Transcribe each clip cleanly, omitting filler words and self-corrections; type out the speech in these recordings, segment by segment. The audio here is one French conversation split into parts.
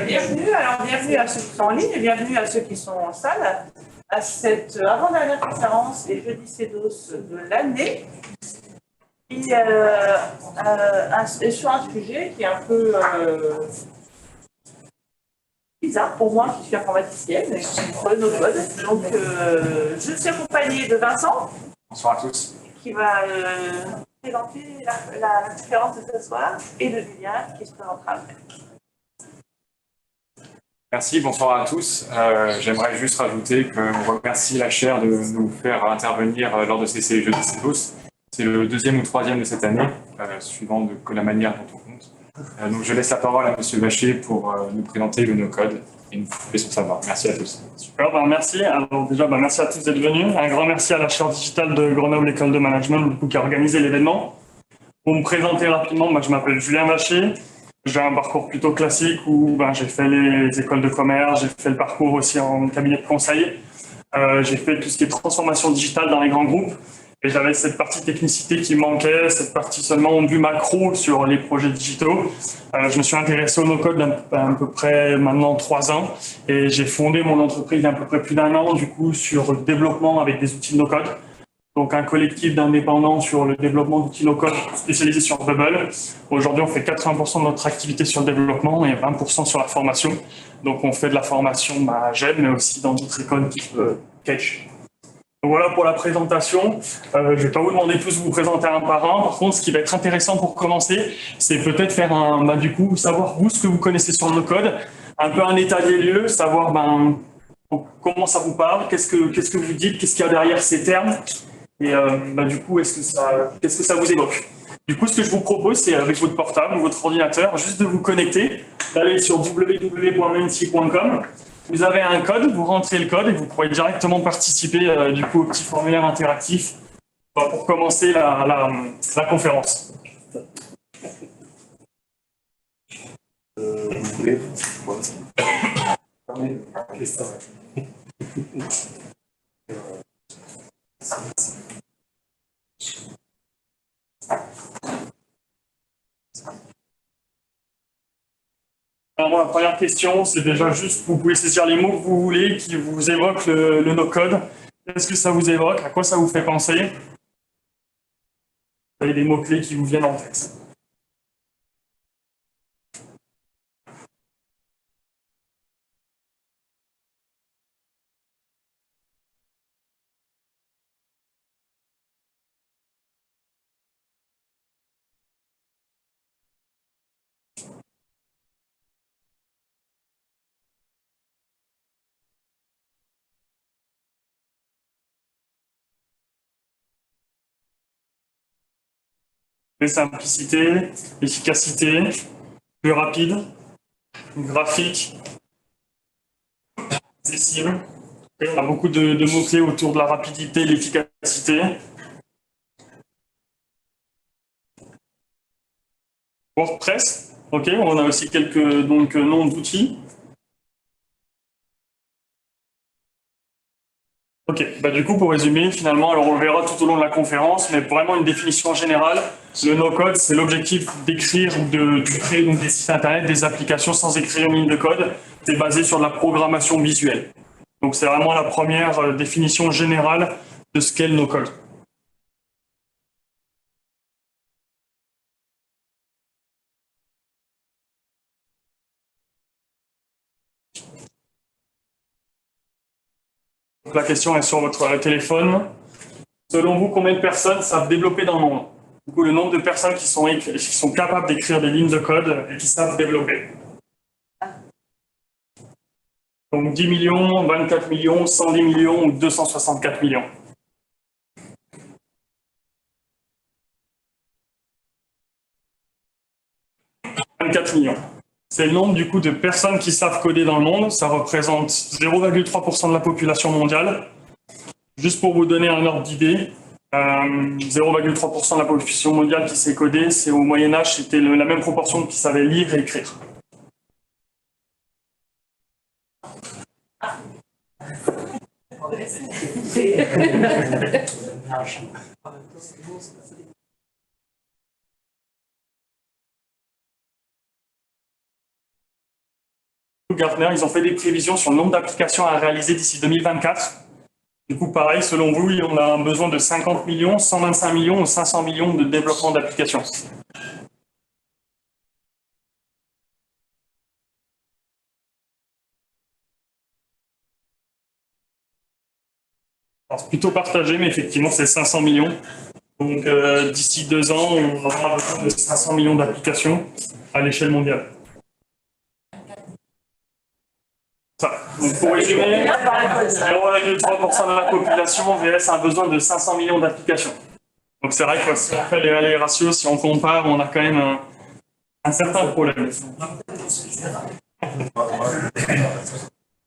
Bienvenue, alors bienvenue à ceux qui sont en ligne et bienvenue à ceux qui sont en salle à cette avant-dernière conférence des jeudis CEDOS de l'année. Et sur un sujet qui est un peu bizarre pour moi qui suis informaticienne et qui connais nos codes. Donc je suis accompagnée de Vincent. Bonsoir à tous. Qui va présenter la conférence de ce soir et de Julien qui se présentera après. Merci, bonsoir à tous. J'aimerais juste rajouter qu'on remercie la chaire de nous faire intervenir lors de ces jeudis CEDOS. C'est le deuxième ou troisième de cette année, suivant la manière dont on compte. Donc je laisse la parole à M. Vacher pour nous présenter le no-code et nous prouver son savoir. Merci à tous. Super, merci. Alors déjà, merci à tous d'être venus. Un grand merci à la chaire digitale de Grenoble École de Management qui a organisé l'événement. Pour me présenter rapidement, je m'appelle Julien Vacher. J'ai un parcours plutôt classique où j'ai fait les écoles de commerce, j'ai fait le parcours aussi en cabinet de conseil. J'ai fait tout ce qui est transformation digitale dans les grands groupes. Et j'avais cette partie technicité qui manquait, cette partie seulement en vue macro sur les projets digitaux. Je me suis intéressé au no-code à peu près maintenant 3 ans. Et j'ai fondé mon entreprise il y a à peu près plus d'1 an, du coup, sur le développement avec des outils no-code. Donc un collectif d'indépendants sur le développement d'outils no-code spécialisés sur Bubble. Aujourd'hui, on fait 80% de notre activité sur le développement et 20% sur la formation. Donc on fait de la formation à GEM, mais aussi dans d'autres écoles type Catch. Donc voilà pour la présentation. Je ne vais pas vous demander tous de vous présenter un par un. Par contre, ce qui va être intéressant pour commencer, c'est peut-être faire savoir vous ce que vous connaissez sur le no-code, un peu un état des lieux, savoir comment ça vous parle, qu'est-ce que vous dites, qu'est-ce qu'il y a derrière ces termes. Et du coup, qu'est-ce que ça vous évoque? Du coup, ce que je vous propose, c'est avec votre portable ou votre ordinateur, juste de vous connecter, d'aller sur www.menti.com. Vous avez un code, vous rentrez le code et vous pourrez directement participer au petit formulaire interactif pour commencer la conférence. Vous voulez Alors, la première question, c'est déjà juste, vous pouvez saisir les mots que vous voulez qui vous évoquent le no-code. Qu'est-ce que ça vous évoque? À quoi ça vous fait penser? Vous avez des mots-clés qui vous viennent en tête. Simplicité, efficacité, plus rapide, graphique, accessible. On a beaucoup de mots-clés autour de la rapidité et de l'efficacité. WordPress, ok, on a aussi quelques noms d'outils. Ok, du coup, pour résumer, finalement, alors on le verra tout au long de la conférence, mais vraiment une définition générale, le no-code, c'est l'objectif d'écrire ou de créer des sites internet, des applications sans écrire une ligne de code. C'est basé sur de la programmation visuelle. Donc c'est vraiment la première définition générale de ce qu'est le no-code. Donc, la question est sur votre téléphone. Selon vous, combien de personnes savent développer dans le monde? Du coup, le nombre de personnes qui sont capables d'écrire des lignes de code et qui savent développer. Donc 10 millions, 24 millions, 110 millions ou 264 millions. « 24 millions. C'est le nombre du coup de personnes qui savent coder dans le monde. Ça représente 0,3% de la population mondiale. Juste pour vous donner un ordre d'idée, 0,3% de la population mondiale qui sait coder, c'est au Moyen-Âge, c'était la même proportion qui savait lire et écrire. Gartner, ils ont fait des prévisions sur le nombre d'applications à réaliser d'ici 2024. Du coup, pareil, selon vous, on a un besoin de 50 millions, 125 millions ou 500 millions de développement d'applications. Alors, c'est plutôt partagé, mais effectivement, c'est 500 millions. Donc, d'ici 2 ans, on aura besoin de 500 millions d'applications à l'échelle mondiale. Ça. Donc, pour résumer, 0,3% de la population VS a besoin de 500 millions d'applications. Donc, c'est vrai que si on fait les ratios, si on compare, on a quand même un certain problème.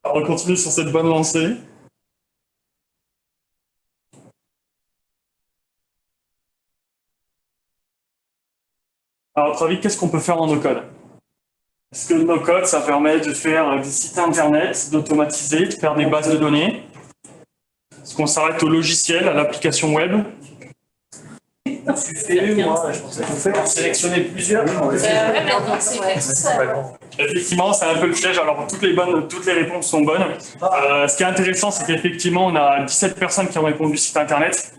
Alors, on continue sur cette bonne lancée. À votre avis, qu'est-ce qu'on peut faire en no-code? Est-ce que le no-code, ça permet de faire des sites internet, d'automatiser, de faire des bases de données? Est-ce qu'on s'arrête au logiciel, à l'application web? Je suis fait, moi, je pensais qu'on fait sélectionner plusieurs. Effectivement, c'est un peu le piège. Alors, toutes les réponses sont bonnes. Ce qui est intéressant, c'est qu'effectivement, on a 17 personnes qui ont répondu site internet.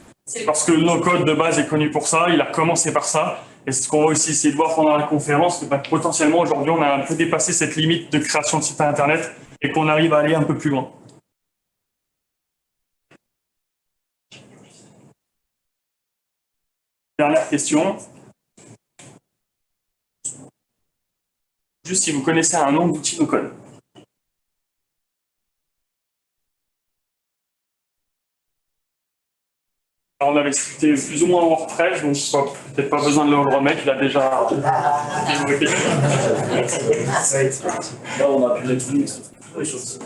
Parce que le no-code de base est connu pour ça. Il a commencé par ça. Et c'est ce qu'on va aussi essayer de voir pendant la conférence, que potentiellement, aujourd'hui, on a un peu dépassé cette limite de création de site internet et qu'on arrive à aller un peu plus loin. Dernière question. Juste si vous connaissez un nom d'outil no-code. Alors, on avait cité plus ou moins WordPress, donc peut-être pas besoin de le remettre, il a déjà développé. Là, on a pu Netflix, les choses.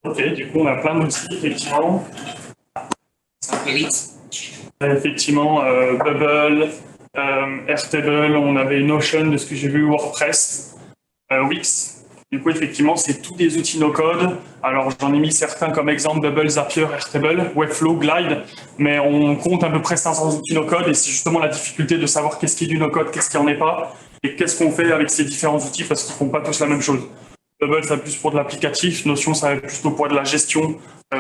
Ok, du coup, on a plein d'outils, effectivement. C'est un peu vite. Effectivement, Bubble, Airtable, on avait Notion de ce que j'ai vu, WordPress, Wix. Du coup, effectivement, c'est tous des outils no-code. Alors, j'en ai mis certains comme exemple, Bubble, Zapier, Airtable, Webflow, Glide, mais on compte à peu près 500 outils no-code et c'est justement la difficulté de savoir qu'est-ce qui est du no-code, qu'est-ce qui en est pas, et qu'est-ce qu'on fait avec ces différents outils parce qu'ils font pas tous la même chose. Bubble, ça va plus pour de l'applicatif, Notion, ça va plutôt pour de la gestion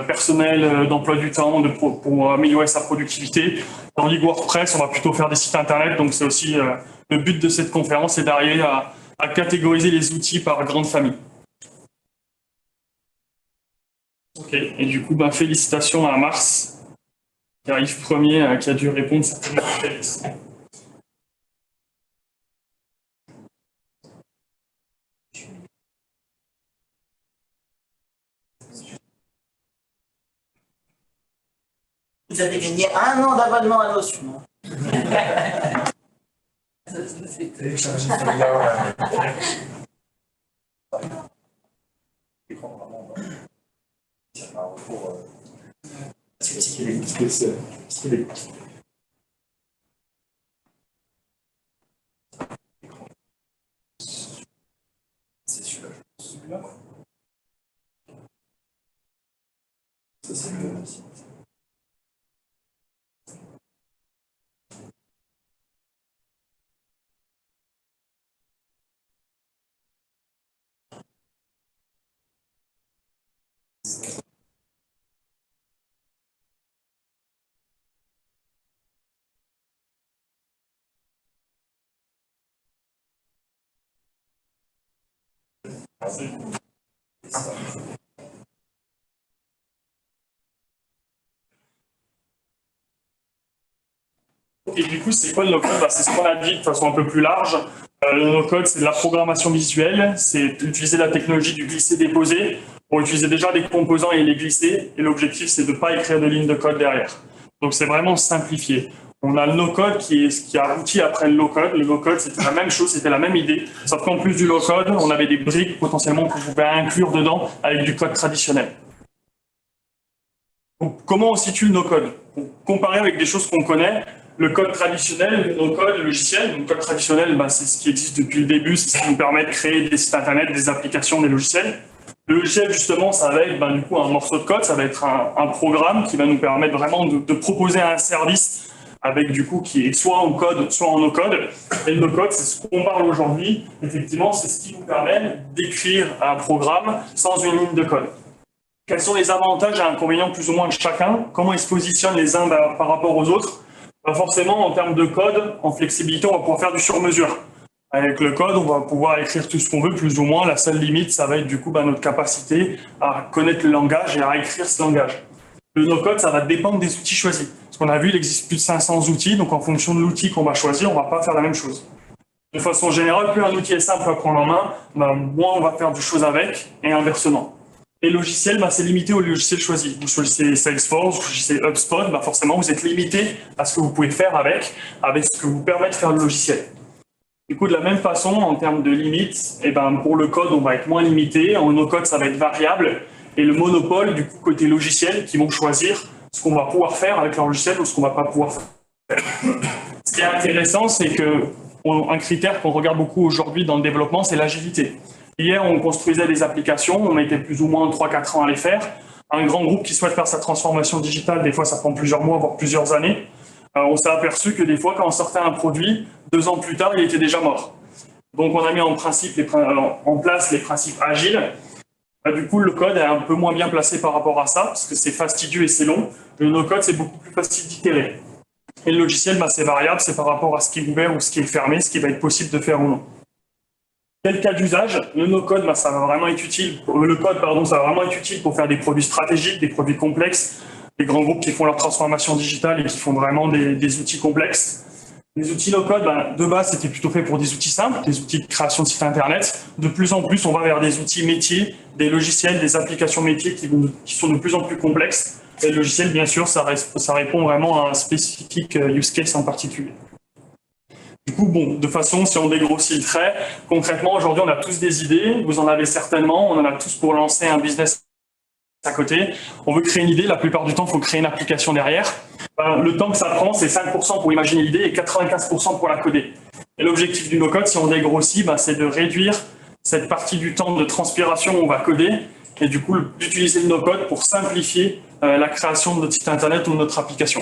personnelle, d'emploi du temps, pour améliorer sa productivité. Tandis que WordPress, on va plutôt faire des sites internet, donc c'est aussi le but de cette conférence, c'est d'arriver à catégoriser les outils par grande famille. Ok, et du coup, félicitations à Mars, qui arrive premier, qui a dû répondre certainement très vite. Vous avez gagné 1 an d'abonnement à Notion. C'est celui-là. Ça, c'est le. Et du coup, c'est quoi le no-code? C'est ce qu'on a dit de façon un peu plus large. Le no-code, c'est de la programmation visuelle, c'est utiliser la technologie du glisser-déposer pour utiliser déjà des composants et les glisser. Et l'objectif, c'est de ne pas écrire de lignes de code derrière. Donc, c'est vraiment simplifié. On a le no-code qui a abouti après le low-code. Le low-code, c'était la même chose, c'était la même idée. Sauf qu'en plus du low-code, on avait des briques potentiellement qu'on pouvait inclure dedans avec du code traditionnel. Donc, comment on situe le no-code? Comparé avec des choses qu'on connaît, le code traditionnel, le no-code, le logiciel. Donc, le code traditionnel, c'est ce qui existe depuis le début, c'est ce qui nous permet de créer des sites internet, des applications, des logiciels. Le logiciel, justement, ça va être du coup un morceau de code, ça va être un programme qui va nous permettre vraiment de proposer un service avec du coup qui est soit en code, soit en no-code. Et le no-code, c'est ce qu'on parle aujourd'hui. Effectivement, c'est ce qui nous permet d'écrire un programme sans une ligne de code. Quels sont les avantages et inconvénients plus ou moins de chacun? Comment ils se positionnent les uns par rapport aux autres? Forcément, en termes de code, en flexibilité, on va pouvoir faire du sur-mesure. Avec le code, on va pouvoir écrire tout ce qu'on veut, plus ou moins. La seule limite, ça va être du coup notre capacité à connaître le langage et à écrire ce langage. Le no-code, ça va dépendre des outils choisis. Parce qu'on a vu, il existe plus de 500 outils, donc en fonction de l'outil qu'on va choisir, on ne va pas faire la même chose. De façon générale, plus un outil est simple à prendre en main, moins on va faire de choses avec, et inversement. Et le logiciel, c'est limité au logiciel choisi. Vous choisissez Salesforce, vous choisissez HubSpot, forcément vous êtes limité à ce que vous pouvez faire avec ce que vous permet de faire le logiciel. Du coup, de la même façon, en termes de limites, pour le code, on va être moins limité. En no-code, ça va être variable. Et le monopole, du coup, côté logiciel, qui vont choisir ce qu'on va pouvoir faire avec leur logiciel ou ce qu'on ne va pas pouvoir faire. Ce qui est intéressant, c'est qu'un critère qu'on regarde beaucoup aujourd'hui dans le développement, c'est l'agilité. Hier, on construisait des applications, on mettait plus ou moins 3-4 ans à les faire. Un grand groupe qui souhaite faire sa transformation digitale, des fois, ça prend plusieurs mois, voire plusieurs années. On s'est aperçu que des fois, quand on sortait un produit, 2 ans plus tard, il était déjà mort. Donc, on a mis en place les principes agiles. Du coup, le code est un peu moins bien placé par rapport à ça, parce que c'est fastidieux et c'est long. Le no-code, c'est beaucoup plus facile d'itérer. Et le logiciel, c'est variable, c'est par rapport à ce qui est ouvert ou ce qui est fermé, ce qui va être possible de faire ou non. Quel cas d'usage? Le no-code, ça va vraiment être utile. Le code, ça va vraiment être utile pour faire des produits stratégiques, des produits complexes. Les grands groupes qui font leur transformation digitale et qui font vraiment des outils complexes. Les outils no-code, de base, c'était plutôt fait pour des outils simples, des outils de création de sites internet. De plus en plus, on va vers des outils métiers, des logiciels, des applications métiers qui sont de plus en plus complexes. Et le logiciel, bien sûr, ça répond vraiment à un spécifique use case en particulier. Du coup, de façon, si on dégrossit le trait, concrètement, aujourd'hui, on a tous des idées. Vous en avez certainement. On en a tous pour lancer un business à côté. On veut créer une idée. La plupart du temps, il faut créer une application derrière. Le temps que ça prend, c'est 5% pour imaginer l'idée et 95% pour la coder. Et l'objectif du no-code, si on dégrossit, c'est de réduire cette partie du temps de transpiration où on va coder et du coup d'utiliser le no-code pour simplifier la création de notre site internet ou de notre application.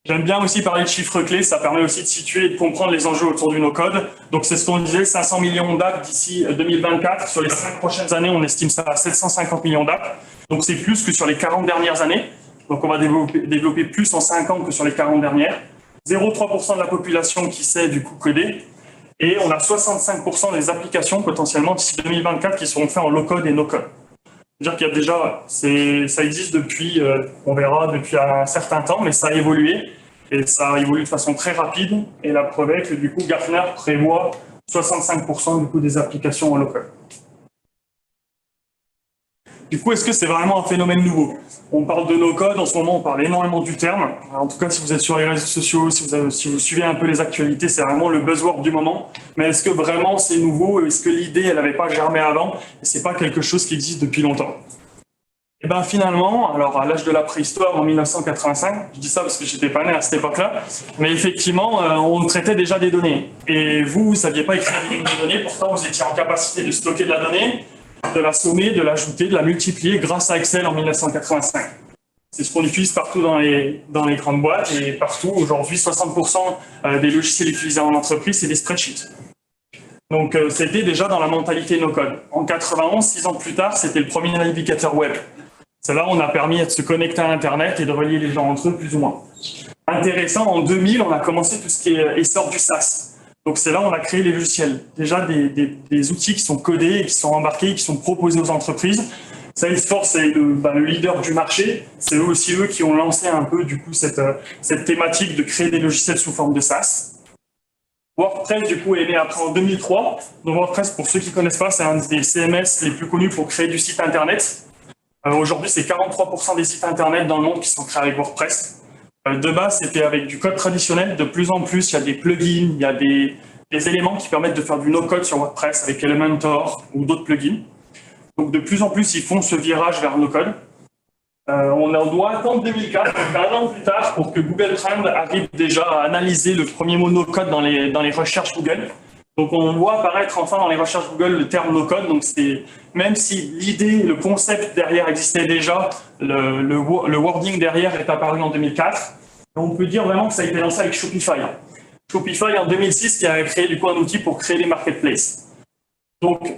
J'aime bien aussi parler de chiffres clés, ça permet aussi de situer et de comprendre les enjeux autour du no-code. Donc c'est ce qu'on disait, 500 millions d'apps d'ici 2024. Sur les 5 prochaines années, on estime ça à 750 millions d'apps. Donc c'est plus que sur les 40 dernières années. Donc on va développer plus en 5 ans que sur les 40 dernières. 0,3% de la population qui sait du coup coder. Et on a 65% des applications potentiellement d'ici 2024 qui seront faites en low-code et no-code. C'est-à-dire qu'il y a déjà, ça existe depuis, on verra, depuis un certain temps, mais ça a évolué. Et ça a évolué de façon très rapide. Et la preuve est que du coup, Gartner prévoit 65% du coup des applications en low-code. Du coup, est-ce que c'est vraiment un phénomène nouveau? On parle de no-code, en ce moment on parle énormément du terme. En tout cas, si vous êtes sur les réseaux sociaux, si vous suivez un peu les actualités, c'est vraiment le buzzword du moment. Mais est-ce que vraiment c'est nouveau? Est-ce que l'idée, elle n'avait pas germé avant? Et c'est pas quelque chose qui existe depuis longtemps? Et finalement, alors à l'âge de la préhistoire, en 1985, je dis ça parce que j'étais pas né à cette époque-là, mais effectivement, on traitait déjà des données. Et vous saviez pas écrire des lignes de données, pourtant vous étiez en capacité de stocker de la donnée, de la sommer, de l'ajouter, de la multiplier grâce à Excel en 1985. C'est ce qu'on utilise partout dans les grandes boîtes et partout. Aujourd'hui, 60% des logiciels utilisés en entreprise, c'est des spreadsheets. Donc, c'était déjà dans la mentalité no-code. En 91, 6 ans plus tard, c'était le premier navigateur web. C'est là où on a permis de se connecter à Internet et de relier les gens entre eux, plus ou moins. Intéressant, en 2000, on a commencé tout ce qui est essor du SaaS. Donc c'est là où on a créé les logiciels. Déjà des outils qui sont codés, et qui sont embarqués, qui sont proposés aux entreprises. Salesforce est le leader du marché. C'est aussi eux qui ont lancé un peu du coup cette thématique de créer des logiciels sous forme de SaaS. WordPress du coup est né après en 2003. Donc WordPress, pour ceux qui ne connaissent pas, c'est un des CMS les plus connus pour créer du site internet. Aujourd'hui, c'est 43% des sites internet dans le monde qui sont créés avec WordPress. De base, c'était avec du code traditionnel. De plus en plus, il y a des plugins, il y a des éléments qui permettent de faire du no-code sur WordPress avec Elementor ou d'autres plugins. Donc, de plus en plus, ils font ce virage vers no-code. On doit attendre 2004, donc un an plus tard, pour que Google Trends arrive déjà à analyser le premier mot no-code dans les recherches Google. Donc on voit apparaître enfin dans les recherches Google le terme no-code. Donc même si l'idée, le concept derrière existait déjà, le wording derrière est apparu en 2004. Et on peut dire vraiment que ça a été lancé avec Shopify. Shopify en 2006 qui a créé du coup un outil pour créer des marketplaces. Donc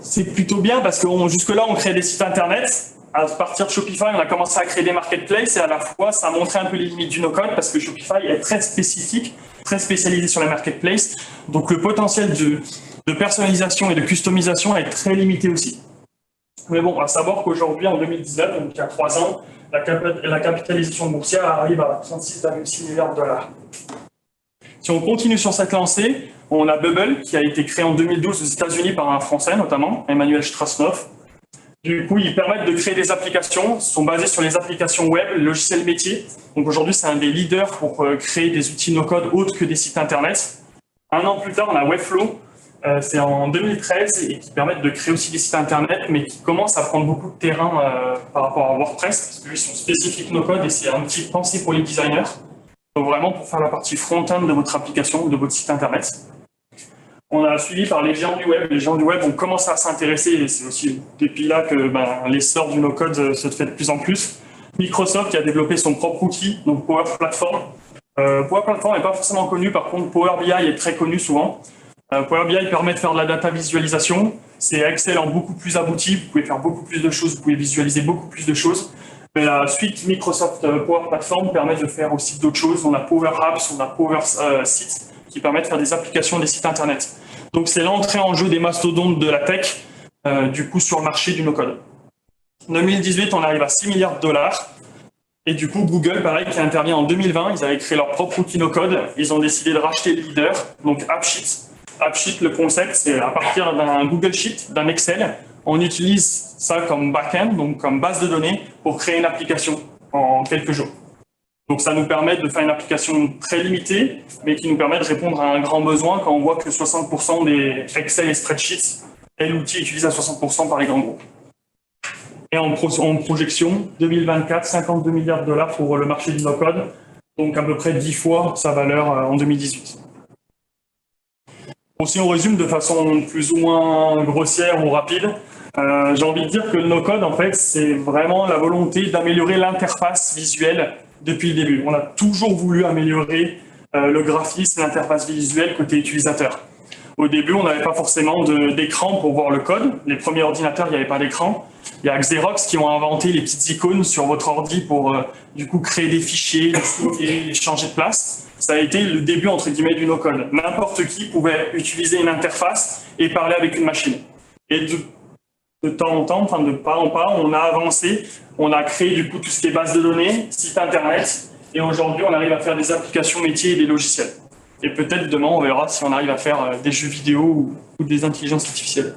c'est plutôt bien parce que jusque-là on créait des sites internet. À partir de Shopify, on a commencé à créer des marketplaces et à la fois, ça a montré un peu les limites du no-code parce que Shopify est très spécifique, très spécialisé sur les marketplaces. Donc, le potentiel de personnalisation et de customisation est très limité aussi. Mais bon, à savoir qu'aujourd'hui, en 2019, donc il y a 3 ans, la capitalisation boursière arrive à 36,6 milliards de dollars. Si on continue sur cette lancée, on a Bubble qui a été créé en 2012 aux États-Unis par un Français notamment, Emmanuel Strasnoff. Du coup, ils permettent de créer des applications, sont basés sur les applications web, le logiciel métier. Donc aujourd'hui, c'est un des leaders pour créer des outils no-code autres que des sites internet. Un an plus tard, on a Webflow, c'est en 2013 et qui permettent de créer aussi des sites internet, mais qui commencent à prendre beaucoup de terrain par rapport à WordPress, parce qu'ils sont spécifiques no-code et c'est un outil pensé pour les designers. Donc vraiment pour faire la partie front-end de votre application ou de votre site internet. On a suivi par les géants du web. Les géants du web ont commencé à s'intéresser, et c'est aussi depuis là que l'essor du no-code se fait de plus en plus. Microsoft qui a développé son propre outil, donc Power Platform. Power Platform n'est pas forcément connu, par contre Power BI est très connu souvent. Power BI permet de faire de la data visualisation. C'est Excel en beaucoup plus abouti, vous pouvez faire beaucoup plus de choses, vous pouvez visualiser beaucoup plus de choses. Mais la suite Microsoft Power Platform permet de faire aussi d'autres choses. On a Power Apps, on a Power Sites qui permettent de faire des applications, des sites internet. Donc c'est l'entrée en jeu des mastodontes de la tech, du coup sur le marché du no-code. En 2018, on arrive à 6 milliards de dollars. Et du coup, Google, pareil, qui intervient en 2020, ils avaient créé leur propre outil no-code. Ils ont décidé de racheter le leader, donc AppSheet. AppSheet, le concept, c'est à partir d'un Google Sheet, d'un Excel, on utilise ça comme back-end, donc comme base de données, pour créer une application en quelques jours. Donc ça nous permet de faire une application très limitée, mais qui nous permet de répondre à un grand besoin quand on voit que 60% des Excel et spreadsheets est l'outil utilisé à 60% par les grands groupes. Et en projection, 2024, 52 milliards de dollars pour le marché du no-code, donc à peu près 10 fois sa valeur en 2018. Bon, si on résume de façon plus ou moins grossière ou rapide, j'ai envie de dire que le no-code, en fait, c'est vraiment la volonté d'améliorer l'interface visuelle depuis le début. On a toujours voulu améliorer le graphisme, l'interface visuelle côté utilisateur. Au début, on n'avait pas forcément d'écran pour voir le code. Les premiers ordinateurs, il n'y avait pas d'écran. Il y a Xerox qui ont inventé les petites icônes sur votre ordi pour du coup créer des fichiers, les changer de place. Ça a été le début entre guillemets du no-code. N'importe qui pouvait utiliser une interface et parler avec une machine. Et de temps en temps, enfin de pas en pas, on a avancé, on a créé du coup tout ce qui est base de données, site internet, et aujourd'hui on arrive à faire des applications métiers et des logiciels. Et peut-être demain on verra si on arrive à faire des jeux vidéo ou des intelligences artificielles.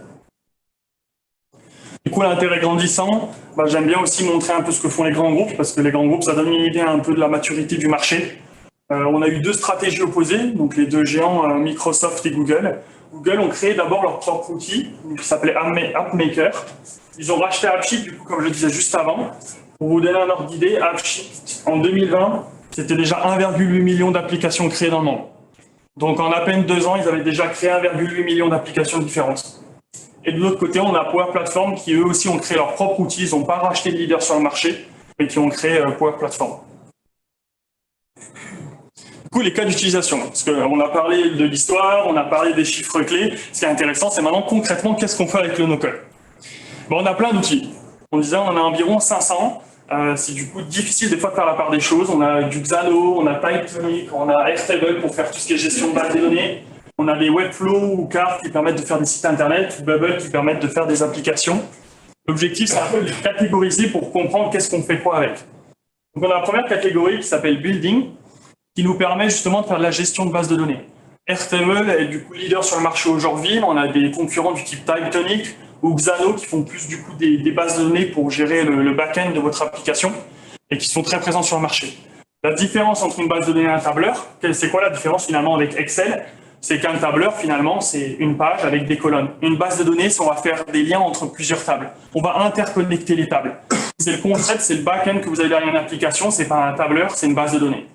Du coup l'intérêt grandissant, j'aime bien aussi montrer un peu ce que font les grands groupes, parce que les grands groupes ça donne une idée un peu de la maturité du marché. On a eu 2 stratégies opposées, donc les 2 géants Microsoft et Google. Google ont créé d'abord leur propre outil, qui s'appelait AppMaker. Ils ont racheté AppSheet, du coup, comme je le disais juste avant. Pour vous donner un ordre d'idée, AppSheet, en 2020, c'était déjà 1,8 million d'applications créées dans le monde. Donc en à peine 2 ans, ils avaient déjà créé 1,8 million d'applications différentes. Et de l'autre côté, on a Power Platform, qui eux aussi ont créé leur propre outil. Ils n'ont pas racheté de leader sur le marché, mais qui ont créé Power Platform. Du coup, les cas d'utilisation, parce qu'on a parlé de l'histoire, on a parlé des chiffres clés. Ce qui est intéressant, c'est maintenant concrètement, qu'est-ce qu'on fait avec le no-code? On a plein d'outils. On disait, on en a environ 500. C'est du coup difficile des fois de faire la part des choses. On a du Xano, on a Typetonic, on a Airtable pour faire tout ce qui est gestion de base de données. On a des Webflow ou Cart qui permettent de faire des sites internet, ou Bubble qui permettent de faire des applications. L'objectif, c'est un peu de les catégoriser pour comprendre qu'est-ce qu'on fait quoi avec. Donc on a la première catégorie qui s'appelle Building, qui nous permet justement de faire de la gestion de base de données. Airtable est du coup leader sur le marché aujourd'hui. On a des concurrents du type Typetonic ou Xano qui font plus du coup des bases de données pour gérer le back-end de votre application et qui sont très présents sur le marché. La différence entre une base de données et un tableur, c'est quoi la différence finalement avec Excel? C'est qu'un tableur finalement c'est une page avec des colonnes. Une base de données, c'est on va faire des liens entre plusieurs tables. On va interconnecter les tables. C'est le concept, c'est le back-end que vous avez derrière une application, c'est pas un tableur, c'est une base de données.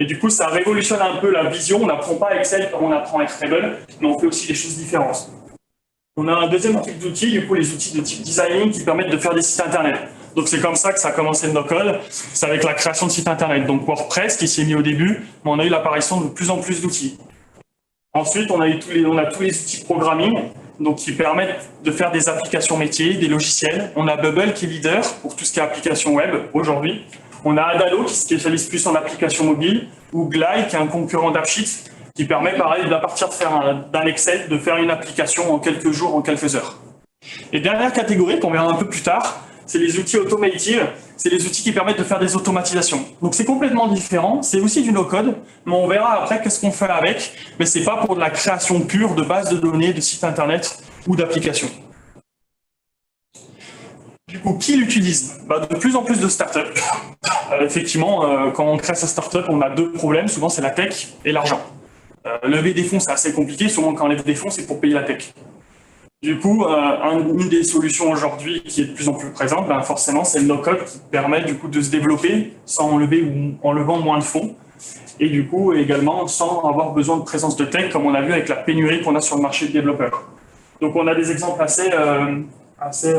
Et du coup, ça révolutionne un peu la vision. On n'apprend pas Excel comme on apprend Airtable, mais on fait aussi des choses différentes. On a un deuxième type d'outils, du coup, les outils de type designing qui permettent de faire des sites internet. Donc, c'est comme ça que ça a commencé le no-code. C'est avec la création de sites internet. Donc, WordPress qui s'y est mis au début, mais on a eu l'apparition de plus en plus d'outils. Ensuite, on a tous les outils programming, donc qui permettent de faire des applications métiers, des logiciels. On a Bubble qui est leader pour tout ce qui est application web aujourd'hui. On a Adalo qui se spécialise plus en application mobile, ou Glide qui est un concurrent d'AppSheet qui permet pareil d'à partir d'un Excel de faire une application en quelques jours, en quelques heures. Et dernière catégorie qu'on verra un peu plus tard, c'est les outils automative. C'est les outils qui permettent de faire des automatisations. Donc c'est complètement différent, c'est aussi du no-code, mais on verra après qu'est-ce qu'on fait avec, mais c'est pas pour de la création pure de bases de données, de sites internet ou d'applications. Du coup, qui l'utilise? De plus en plus de startups. Effectivement, quand on crée sa startup, on a deux problèmes. Souvent, c'est la tech et l'argent. Lever des fonds, c'est assez compliqué. Souvent, quand on lève des fonds, c'est pour payer la tech. Du coup, une des solutions aujourd'hui qui est de plus en plus présente, forcément, c'est le no-code qui permet du coup de se développer sans lever ou en levant moins de fonds. Et du coup, également, sans avoir besoin de présence de tech, comme on a vu avec la pénurie qu'on a sur le marché de développeurs. Donc, on a des exemples assez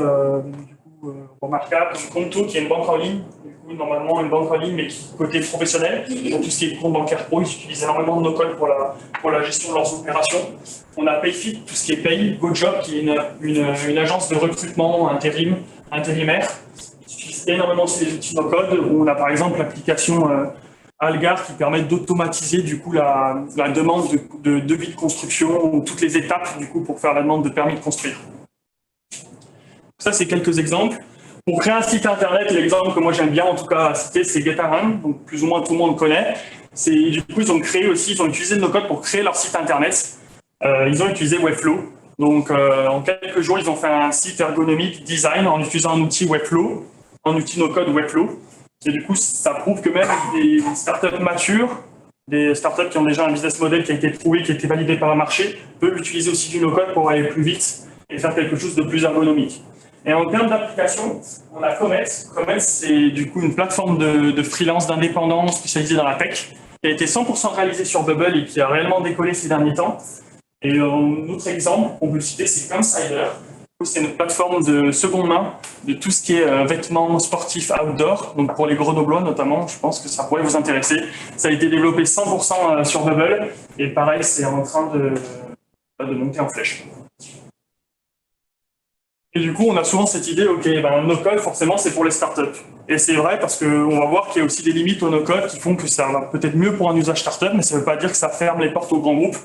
remarquable, comme Conto qui est une banque en ligne, du coup, normalement une banque en ligne mais qui côté professionnel, pour tout ce qui est compte bancaire pro, ils utilisent énormément de no-code pour la gestion de leurs opérations. On a Payfit, tout ce qui est Pay, GoJob qui est une agence de recrutement intérimaire, qui utilise énormément ces outils no-code, où on a par exemple l'application Algar qui permet d'automatiser du coup la demande de devis de construction ou toutes les étapes du coup pour faire la demande de permis de construire. Ça, c'est quelques exemples. Pour créer un site internet, l'exemple que moi j'aime bien en tout cas citer, c'est Getaram, donc plus ou moins tout le monde connaît. Du coup, ils ont utilisé le no-code pour créer leur site internet. Ils ont utilisé Webflow. Donc, en quelques jours, ils ont fait un site ergonomique design en utilisant un outil Webflow, un outil no-code Webflow. Et du coup, ça prouve que même des startups matures, des startups qui ont déjà un business model qui a été trouvé, qui a été validé par le marché, peuvent utiliser aussi du no-code pour aller plus vite et faire quelque chose de plus ergonomique. Et en termes d'application, on a Comet. Comet, c'est du coup une plateforme de freelance, d'indépendants spécialisée dans la tech, qui a été 100% réalisée sur Bubble et qui a réellement décollé ces derniers temps. Et un autre exemple qu'on peut citer, c'est Consider. C'est une plateforme de seconde main de tout ce qui est vêtements sportifs outdoor. Donc pour les Grenoblois notamment, je pense que ça pourrait vous intéresser. Ça a été développé 100% sur Bubble. Et pareil, c'est en train de monter en flèche. Et du coup, on a souvent cette idée, le no-code, forcément, c'est pour les startups. Et c'est vrai parce qu'on va voir qu'il y a aussi des limites au no-code qui font que ça va peut-être mieux pour un usage startup, mais ça ne veut pas dire que ça ferme les portes aux grands groupes.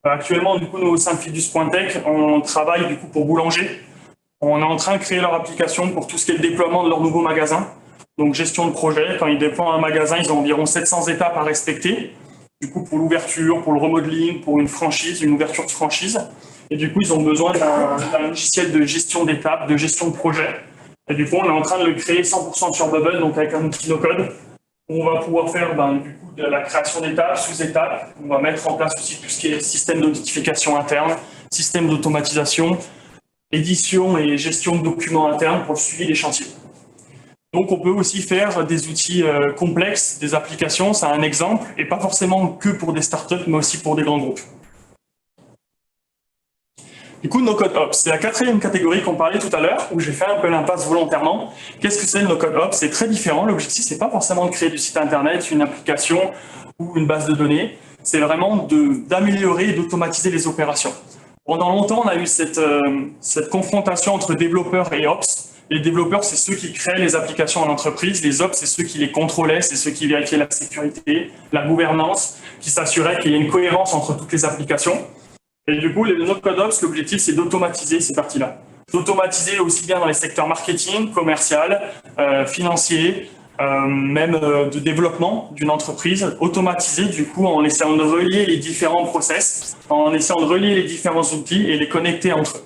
Actuellement, du coup, nous, au sein de Fidus.tech, on travaille du coup pour Boulanger. On est en train de créer leur application pour tout ce qui est le déploiement de leur nouveau magasin. Donc, gestion de projet. Quand ils déploient un magasin, ils ont environ 700 étapes à respecter. Du coup, pour l'ouverture, pour le remodeling, pour une ouverture de franchise. Et du coup, ils ont besoin d'un logiciel de gestion d'étapes, de gestion de projet. Et du coup, on est en train de le créer 100% sur Bubble, donc avec un outil no-code. On va pouvoir faire du coup, de la création d'étapes, sous-étapes. On va mettre en place aussi tout ce qui est système de notification interne, système d'automatisation, édition et gestion de documents internes pour le suivi des chantiers. Donc, on peut aussi faire des outils complexes, des applications, c'est un exemple, et pas forcément que pour des startups, mais aussi pour des grands groupes. Du coup, No-Code Ops, c'est la quatrième catégorie qu'on parlait tout à l'heure, où j'ai fait un peu l'impasse volontairement. Qu'est-ce que c'est le No-Code Ops? C'est très différent. L'objectif, c'est pas forcément de créer du site internet, une application ou une base de données. C'est vraiment d'améliorer et d'automatiser les opérations. Pendant longtemps, on a eu cette confrontation entre développeurs et Ops. Les développeurs, c'est ceux qui créent les applications en entreprise. Les Ops, c'est ceux qui les contrôlaient, c'est ceux qui vérifiaient la sécurité, la gouvernance, qui s'assuraient qu'il y ait une cohérence entre toutes les applications. Et du coup, le No-Code Ops, l'objectif, c'est d'automatiser ces parties-là. D'automatiser aussi bien dans les secteurs marketing, commercial, financier, même de développement d'une entreprise. Automatiser, du coup, en essayant de relier les différents process, en essayant de relier les différents outils et les connecter entre eux.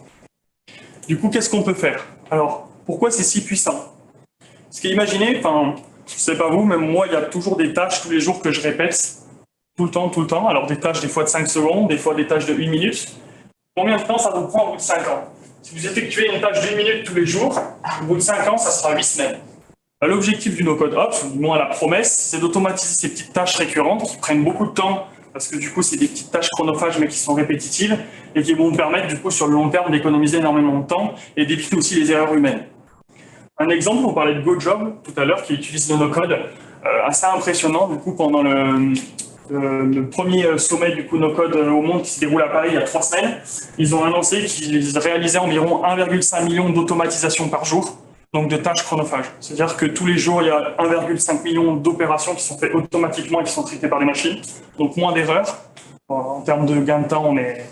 Du coup, qu'est-ce qu'on peut faire? Alors, pourquoi c'est si puissant? Parce qu'imaginez, je ne sais pas vous, mais moi, il y a toujours des tâches tous les jours que je répète. Tout le temps. Alors, des tâches des fois de 5 secondes, des fois des tâches de 1 minute. Combien de temps ça vous prend au bout de 5 ans? Si vous effectuez une tâche de 1 minute tous les jours, au bout de 5 ans, ça sera 8 semaines. L'objectif du no-code ops, ou du moins la promesse, c'est d'automatiser ces petites tâches récurrentes qui prennent beaucoup de temps, parce que du coup, c'est des petites tâches chronophages mais qui sont répétitives et qui vont nous permettre, du coup, sur le long terme, d'économiser énormément de temps et d'éviter aussi les erreurs humaines. Un exemple, on parlait de GoJob tout à l'heure, qui utilise le no-code, assez impressionnant, du coup, pendant le premier sommet du coup no-code au monde qui se déroule à Paris il y a 3 semaines, ils ont annoncé qu'ils réalisaient environ 1,5 million d'automatisations par jour, donc de tâches chronophages. C'est-à-dire que tous les jours, il y a 1,5 million d'opérations qui sont faites automatiquement et qui sont traitées par des machines, donc moins d'erreurs. En termes de gain de temps, on est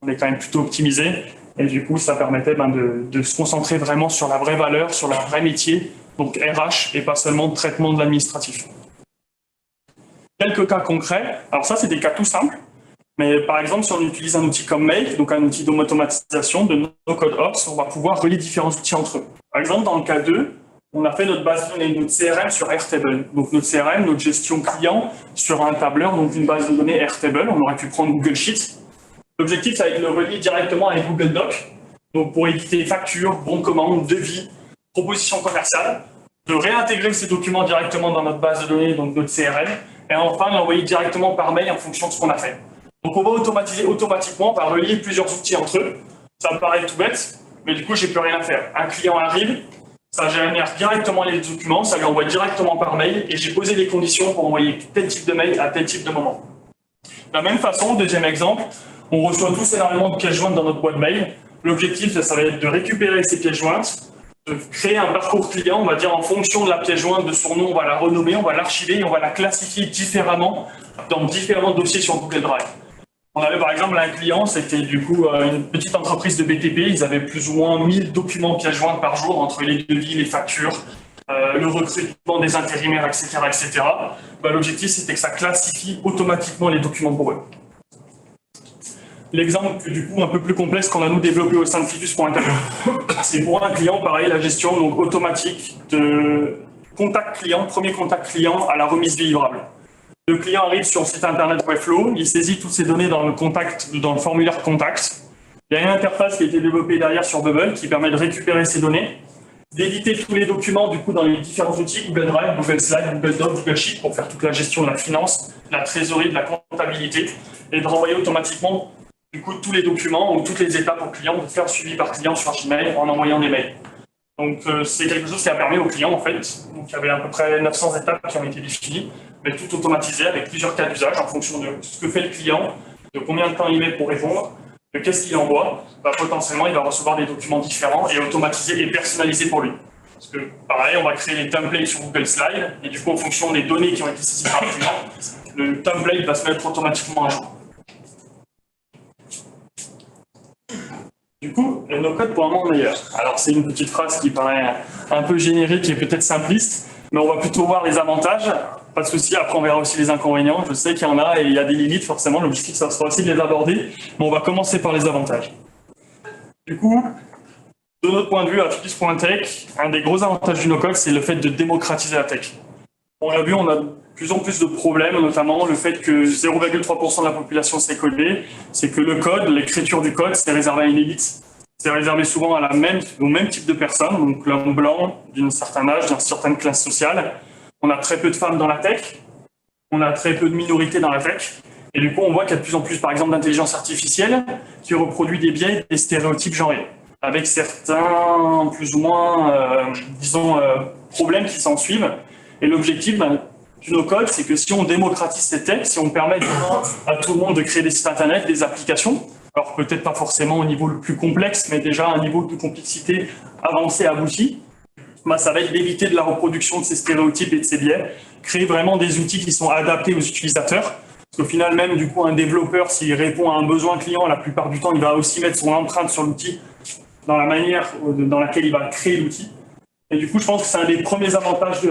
quand même plutôt optimisé, et du coup, ça permettait de se concentrer vraiment sur la vraie valeur, sur le vrai métier, donc RH, et pas seulement de traitement de l'administratif. Quelques cas concrets. Alors ça, c'est des cas tout simples. Mais par exemple, si on utilise un outil comme Make, donc un outil d'automatisation de no-code ops, on va pouvoir relier différents outils entre eux. Par exemple, dans le cas 2, on a fait notre base de données, notre CRM sur Airtable. Donc notre CRM, notre gestion client sur un tableur, donc une base de données Airtable. On aurait pu prendre Google Sheets. L'objectif, ça va être de le relier directement avec Google Docs. Donc pour éviter factures, bons commandes, devis, propositions commerciales, de réintégrer ces documents directement dans notre base de données, donc notre CRM, et enfin l'envoyer directement par mail en fonction de ce qu'on a fait. Donc on va automatiser automatiquement par relier plusieurs outils entre eux. Ça me paraît tout bête, mais du coup j'ai plus rien à faire. Un client arrive, ça génère directement les documents, ça lui envoie directement par mail, et j'ai posé les conditions pour envoyer tel type de mail à tel type de moment. De la même façon, deuxième exemple, on reçoit tous énormément de pièces jointes dans notre boîte mail. L'objectif, ça va être de récupérer ces pièces jointes, de créer un parcours client, on va dire en fonction de la pièce jointe, de son nom, on va la renommer, on va l'archiver et on va la classifier différemment dans différents dossiers sur Google Drive. On avait par exemple un client, c'était du coup une petite entreprise de BTP, ils avaient plus ou moins 1000 documents pièces jointes par jour entre les devis, les factures, le recrutement des intérimaires, etc. etc. L'objectif, c'était que ça classifie automatiquement les documents pour eux. L'exemple du coup un peu plus complexe qu'on a nous développé au sein de Fidus.internet, c'est pour un client, pareil, la gestion donc automatique de contact client, premier contact client à la remise des livrables. Le client arrive sur le site internet Webflow, il saisit toutes ces données dans le formulaire contact. Il y a une interface qui a été développée derrière sur Bubble qui permet de récupérer ces données, d'éditer tous les documents du coup dans les différents outils Google Drive, Google Slide, Google Docs, Google Sheet pour faire toute la gestion de la finance, de la trésorerie, de la comptabilité et de renvoyer automatiquement du coup tous les documents ou toutes les étapes au client, de faire le suivi par client sur Gmail en envoyant des mails. Donc c'est quelque chose qui a permis au client en fait, donc il y avait à peu près 900 étapes qui ont été définies, mais tout automatisé avec plusieurs cas d'usage en fonction de ce que fait le client, de combien de temps il met pour répondre, de qu'est-ce qu'il envoie. Potentiellement il va recevoir des documents différents et automatisés et personnalisés pour lui. Parce que pareil, on va créer les templates sur Google Slide et du coup en fonction des données qui ont été saisies par le client, le template va se mettre automatiquement à jour. Du coup, le no-code pour un monde meilleur. Alors c'est une petite phrase qui paraît un peu générique et peut-être simpliste, mais on va plutôt voir les avantages, pas de souci, après on verra aussi les inconvénients, je sais qu'il y en a et il y a des limites forcément, l'objectif ça sera aussi de les aborder, mais on va commencer par les avantages. Du coup, de notre point de vue à Fidus.tech, un des gros avantages du no-code, c'est le fait de démocratiser la tech. On l'a vu, on a de plus en plus de problèmes, notamment le fait que 0,3% de la population sait coder, c'est que le code, l'écriture du code, c'est réservé à une élite. C'est réservé souvent au même type de personnes, donc l'homme blanc, d'un certain âge, d'une certaine classe sociale. On a très peu de femmes dans la tech, on a très peu de minorités dans la tech, et du coup on voit qu'il y a de plus en plus, par exemple, d'intelligence artificielle qui reproduit des biais, des stéréotypes genrés, avec certains plus ou moins, problèmes qui s'en suivent. Et l'objectif du no-code, c'est que si on démocratise ces techs, si on permet à tout le monde de créer des sites internet, des applications, alors peut-être pas forcément au niveau le plus complexe, mais déjà à un niveau de complexité avancé, abouti, ça va être d'éviter de la reproduction de ces stéréotypes et de ces biais, créer vraiment des outils qui sont adaptés aux utilisateurs. Parce qu'au final, même du coup, un développeur, s'il répond à un besoin client, la plupart du temps, il va aussi mettre son empreinte sur l'outil dans la manière dans laquelle il va créer l'outil. Et du coup, je pense que c'est un des premiers avantages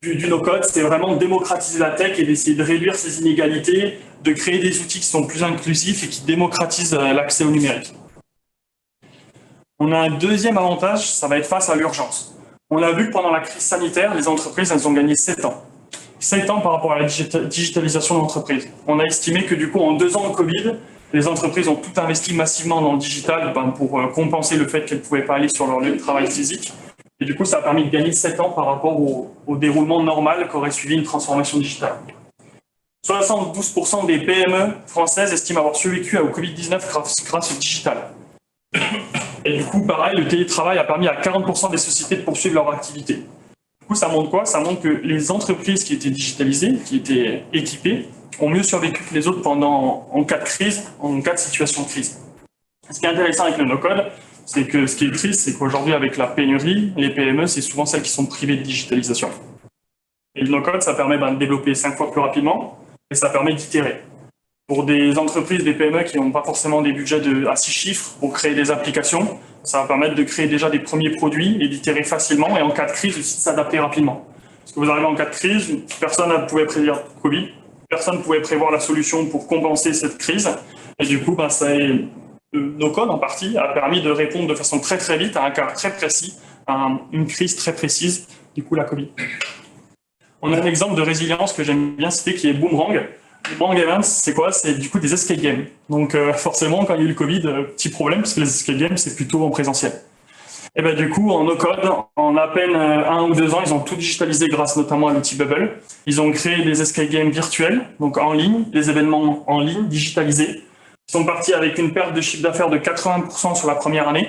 du no-code, c'est vraiment de démocratiser la tech et d'essayer de réduire ces inégalités, de créer des outils qui sont plus inclusifs et qui démocratisent l'accès au numérique. On a un deuxième avantage, ça va être face à l'urgence. On a vu que pendant la crise sanitaire, les entreprises, elles ont gagné 7 ans. 7 ans par rapport à la digitalisation de l'entreprise. On a estimé que du coup, en 2 ans de Covid, les entreprises ont tout investi massivement dans le digital pour compenser le fait qu'elles ne pouvaient pas aller sur leur lieu de travail physique. Et du coup, ça a permis de gagner 7 ans par rapport au déroulement normal qu'aurait suivi une transformation digitale. 72% des PME françaises estiment avoir survécu au Covid-19 grâce au digital. Et du coup, pareil, le télétravail a permis à 40% des sociétés de poursuivre leur activité. Du coup, ça montre quoi? Ça montre que les entreprises qui étaient digitalisées, qui étaient équipées, ont mieux survécu que les autres en cas de crise, en cas de situation de crise. Ce qui est intéressant avec le no-code, c'est que ce qui est triste, c'est qu'aujourd'hui, avec la pénurie, les PME, c'est souvent celles qui sont privées de digitalisation. Et le no-code, ça permet de développer 5 fois plus rapidement et ça permet d'itérer. Pour des entreprises, des PME qui n'ont pas forcément des budgets à 6 chiffres pour créer des applications, ça va permettre de créer déjà des premiers produits et d'itérer facilement et en cas de crise aussi de s'adapter rapidement. Parce que vous arrivez en cas de crise, personne ne pouvait prédire Covid, personne ne pouvait prévoir la solution pour compenser cette crise et du coup, no code en partie a permis de répondre de façon très très vite à un cas très précis, à une crise très précise, du coup la Covid. On a un exemple de résilience que j'aime bien citer qui est Boomerang. Boomerang Events, c'est quoi? C'est du coup des escape games. Donc forcément, quand il y a eu le Covid, petit problème, parce que les escape games, c'est plutôt en présentiel. Et du coup, en no-code, en à peine 1 ou 2 ans, ils ont tout digitalisé grâce notamment à l'outil Bubble. Ils ont créé des escape games virtuels, donc en ligne, des événements en ligne, digitalisés. Ils sont partis avec une perte de chiffre d'affaires de 80% sur la première année.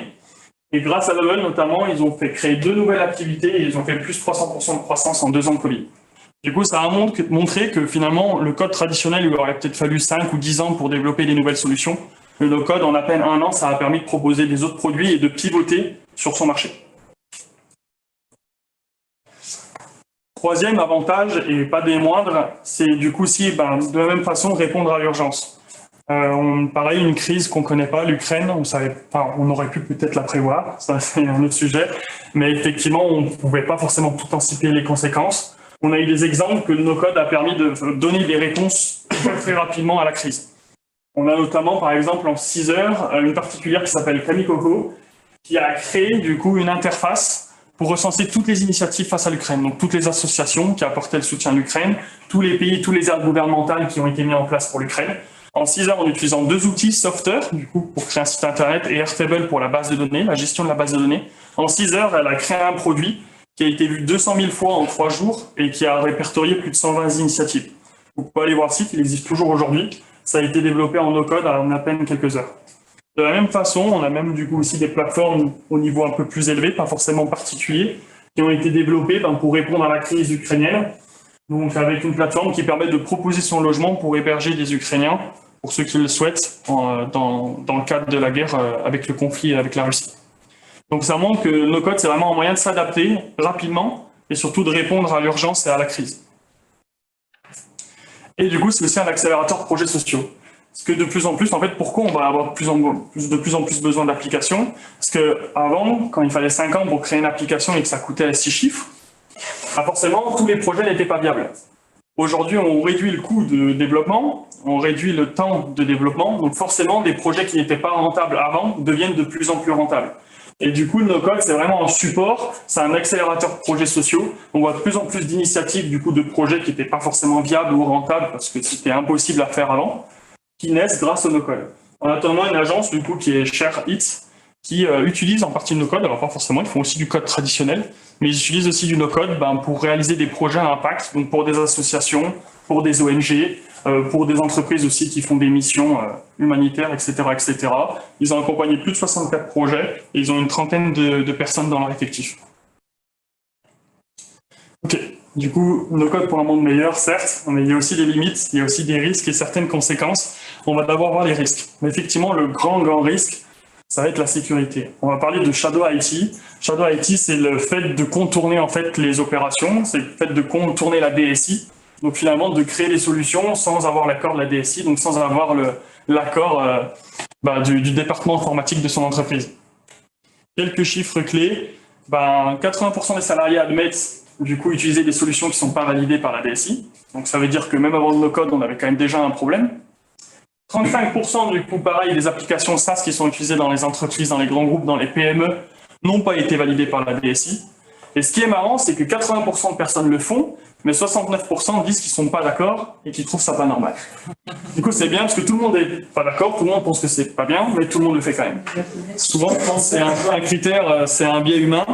Et grâce à Bubble, notamment, ils ont fait créer 2 nouvelles activités et ils ont fait plus 300% de croissance en 2 ans de Covid. Du coup, ça a montré que finalement, le code traditionnel, il aurait peut-être fallu 5 ou 10 ans pour développer des nouvelles solutions. Le no-code, en à peine 1 an, ça a permis de proposer des autres produits et de pivoter sur son marché. Troisième avantage, et pas des moindres, c'est du coup aussi, de la même façon, répondre à l'urgence. Pareil, une crise qu'on ne connaît pas, l'Ukraine, on aurait pu peut-être la prévoir, ça c'est un autre sujet, mais effectivement, on ne pouvait pas forcément tout anticiper les conséquences. On a eu des exemples que le no-code a permis de donner des réponses très rapidement à la crise. On a notamment, par exemple, en 6 heures, une particulière qui s'appelle Camille Coco, qui a créé du coup une interface pour recenser toutes les initiatives face à l'Ukraine. Donc toutes les associations qui apportaient le soutien à l'Ukraine, tous les pays, tous les aides gouvernementales qui ont été mis en place pour l'Ukraine. En 6 heures, en utilisant 2 outils, Softer, du coup, pour créer un site internet, et Airtable pour la base de données, la gestion de la base de données. En 6 heures, elle a créé un produit qui a été vu 200 000 fois en 3 jours et qui a répertorié plus de 120 initiatives. Vous pouvez aller voir le site, il existe toujours aujourd'hui. Ça a été développé en no-code en à peine quelques heures. De la même façon, on a même du coup aussi des plateformes au niveau un peu plus élevé, pas forcément particulier, qui ont été développées pour répondre à la crise ukrainienne. Donc avec une plateforme qui permet de proposer son logement pour héberger des Ukrainiens, pour ceux qui le souhaitent, dans le cadre de la guerre avec le conflit avec la Russie. Donc ça montre que no-code, c'est vraiment un moyen de s'adapter rapidement et surtout de répondre à l'urgence et à la crise. Et du coup, c'est aussi un accélérateur de projets sociaux. Parce que de plus en plus, en fait, pourquoi on va avoir de plus en plus besoin d'applications? Parce qu'avant, quand il fallait 5 ans pour créer une application et que ça coûtait 6 chiffres, forcément, tous les projets n'étaient pas viables. Aujourd'hui, on réduit le coût de développement, on réduit le temps de développement, donc forcément, des projets qui n'étaient pas rentables avant deviennent de plus en plus rentables. Et du coup, le no-code, c'est vraiment un support, c'est un accélérateur de projets sociaux. On voit de plus en plus d'initiatives, du coup, de projets qui n'étaient pas forcément viables ou rentables parce que c'était impossible à faire avant, qui naissent grâce au no-code. On a notamment une agence, du coup, qui est ShareIt, qui utilise en partie le no-code. Alors, pas forcément, ils font aussi du code traditionnel, mais ils utilisent aussi du no-code pour réaliser des projets à impact, donc pour des associations, pour des ONG, pour des entreprises aussi qui font des missions humanitaires, etc., etc. Ils ont accompagné plus de 64 projets et ils ont une trentaine de personnes dans leur effectif. Ok, du coup, no-code pour un monde meilleur, certes, mais il y a aussi des limites, il y a aussi des risques et certaines conséquences. On va d'abord voir les risques. Mais effectivement, le grand risque, ça va être la sécurité. On va parler de Shadow IT. Shadow IT, c'est le fait de contourner en fait les opérations, c'est le fait de contourner la DSI. Donc finalement, de créer des solutions sans avoir l'accord de la DSI, donc sans avoir l'accord du département informatique de son entreprise. Quelques chiffres clés. 80% des salariés admettent du coup utiliser des solutions qui ne sont pas validées par la DSI. Donc ça veut dire que même avant le no-code, on avait quand même déjà un problème. 35% du coup, pareil, des applications SaaS qui sont utilisées dans les entreprises, dans les grands groupes, dans les PME, n'ont pas été validées par la DSI. Et ce qui est marrant, c'est que 80% de personnes le font, mais 69% disent qu'ils ne sont pas d'accord et qu'ils trouvent ça pas normal. Du coup, c'est bien parce que tout le monde n'est pas d'accord, tout le monde pense que c'est pas bien, mais tout le monde le fait quand même. Souvent, je pense que c'est un critère, c'est un biais humain.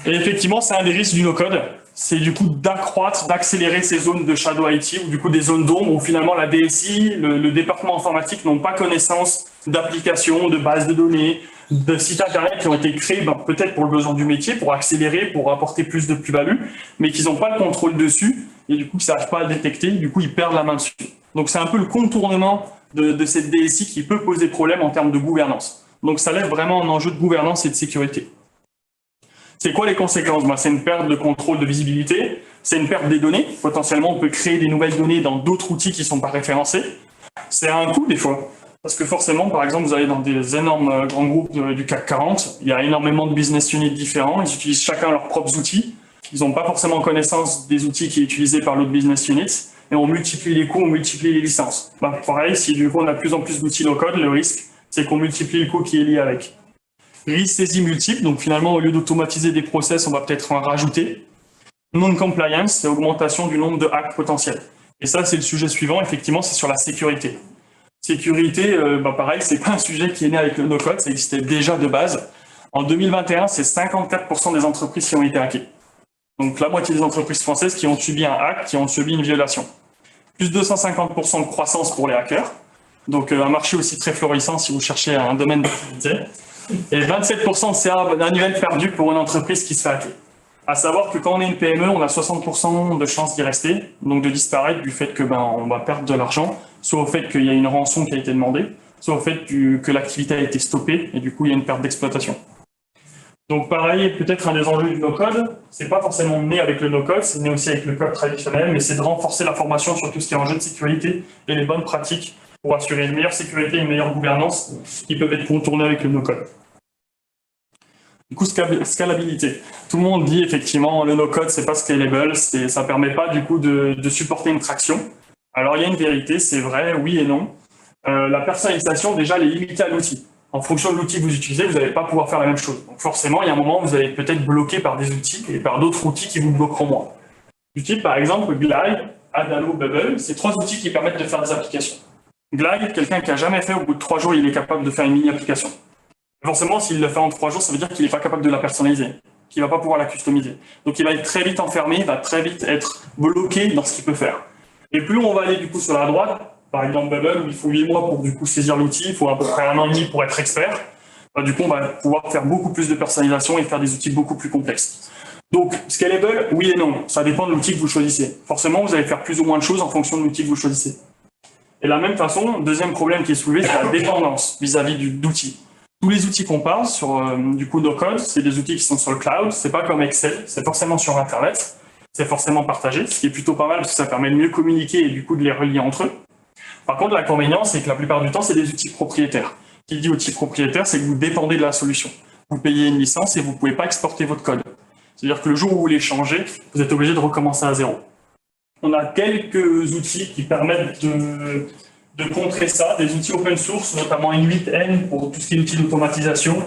Et effectivement, c'est un des risques du no-code. C'est du coup d'accroître, d'accélérer ces zones de shadow IT, ou du coup des zones d'ombre où finalement la DSI, le département informatique n'ont pas connaissance d'applications, de bases de données, de sites internet qui ont été créés peut-être pour le besoin du métier, pour accélérer, pour apporter plus de plus-value, mais qu'ils n'ont pas le contrôle dessus, et du coup ils ne savent pas à détecter, du coup ils perdent la main dessus. Donc c'est un peu le contournement de cette DSI qui peut poser problème en termes de gouvernance. Donc ça lève vraiment un enjeu de gouvernance et de sécurité. C'est quoi les conséquences? C'est une perte de contrôle de visibilité, c'est une perte des données. Potentiellement, on peut créer des nouvelles données dans d'autres outils qui ne sont pas référencés. C'est un coût des fois. Parce que forcément, par exemple, vous allez dans des énormes grands groupes du CAC 40, il y a énormément de business units différents, ils utilisent chacun leurs propres outils. Ils n'ont pas forcément connaissance des outils qui sont utilisés par l'autre business unit. Et on multiplie les coûts, on multiplie les licences. Pareil, si du coup on a de plus en plus d'outils no-code, le risque, c'est qu'on multiplie le coût qui est lié avec. Risque saisie multiple, donc finalement, au lieu d'automatiser des process, on va peut-être en rajouter. Non-compliance, c'est augmentation du nombre de hacks potentiels. Et ça, c'est le sujet suivant, effectivement, c'est sur la sécurité. Sécurité, pareil, c'est pas un sujet qui est né avec le no-code, ça existait déjà de base. En 2021, c'est 54% des entreprises qui ont été hackées. Donc la moitié des entreprises françaises qui ont subi un hack, qui ont subi une violation. Plus de 250% de croissance pour les hackers. Donc un marché aussi très florissant si vous cherchez un domaine d'activité. Et 27% de CA annuel perdu pour une entreprise qui se fait hacker. À savoir que quand on est une PME, on a 60% de chances d'y rester, donc de disparaître du fait que on va perdre de l'argent, soit au fait qu'il y a une rançon qui a été demandée, soit au fait que l'activité a été stoppée et du coup il y a une perte d'exploitation. Donc pareil, peut-être un des enjeux du no-code, c'est pas forcément né avec le no-code, c'est né aussi avec le code traditionnel, mais c'est de renforcer la formation sur tout ce qui est enjeu de sécurité et les bonnes pratiques pour assurer une meilleure sécurité et une meilleure gouvernance qui peuvent être contournées avec le no-code. Du coup, scalabilité. Tout le monde dit effectivement le no-code c'est pas scalable, ça permet pas du coup de supporter une traction. Alors il y a une vérité, c'est vrai, oui et non. La personnalisation déjà elle est limitée à l'outil. En fonction de l'outil que vous utilisez, vous n'allez pas pouvoir faire la même chose. Donc forcément, il y a un moment où vous allez peut-être bloquer par des outils et par d'autres outils qui vous bloqueront moins. Du type par exemple Glide, Adalo, Bubble, c'est 3 outils qui permettent de faire des applications. Glide, quelqu'un qui n'a jamais fait, au bout de 3 jours, il est capable de faire une mini-application. Forcément, s'il le fait en 3 jours, ça veut dire qu'il n'est pas capable de la personnaliser, qu'il ne va pas pouvoir la customiser. Donc il va être très vite enfermé, il va très vite être bloqué dans ce qu'il peut faire. Et plus on va aller du coup sur la droite, par exemple Bubble, où il faut 8 mois pour du coup saisir l'outil, il faut à peu près 1 an et demi pour être expert, du coup on va pouvoir faire beaucoup plus de personnalisation et faire des outils beaucoup plus complexes. Donc scalable, oui et non, ça dépend de l'outil que vous choisissez. Forcément, vous allez faire plus ou moins de choses en fonction de l'outil que vous choisissez. Et de la même façon, deuxième problème qui est soulevé, c'est la dépendance vis-à-vis d'outils. Tous les outils qu'on parle sur du coup no-code, c'est des outils qui sont sur le cloud, c'est pas comme Excel, c'est forcément sur Internet, c'est forcément partagé, ce qui est plutôt pas mal parce que ça permet de mieux communiquer et du coup de les relier entre eux. Par contre, l'inconvénient, c'est que la plupart du temps, c'est des outils propriétaires. Qui dit outil propriétaire, c'est que vous dépendez de la solution. Vous payez une licence et vous ne pouvez pas exporter votre code. C'est-à-dire que le jour où vous les changez, vous êtes obligé de recommencer à zéro. On a quelques outils qui permettent de contrer ça, des outils open source, notamment N8N pour tout ce qui est outil d'automatisation,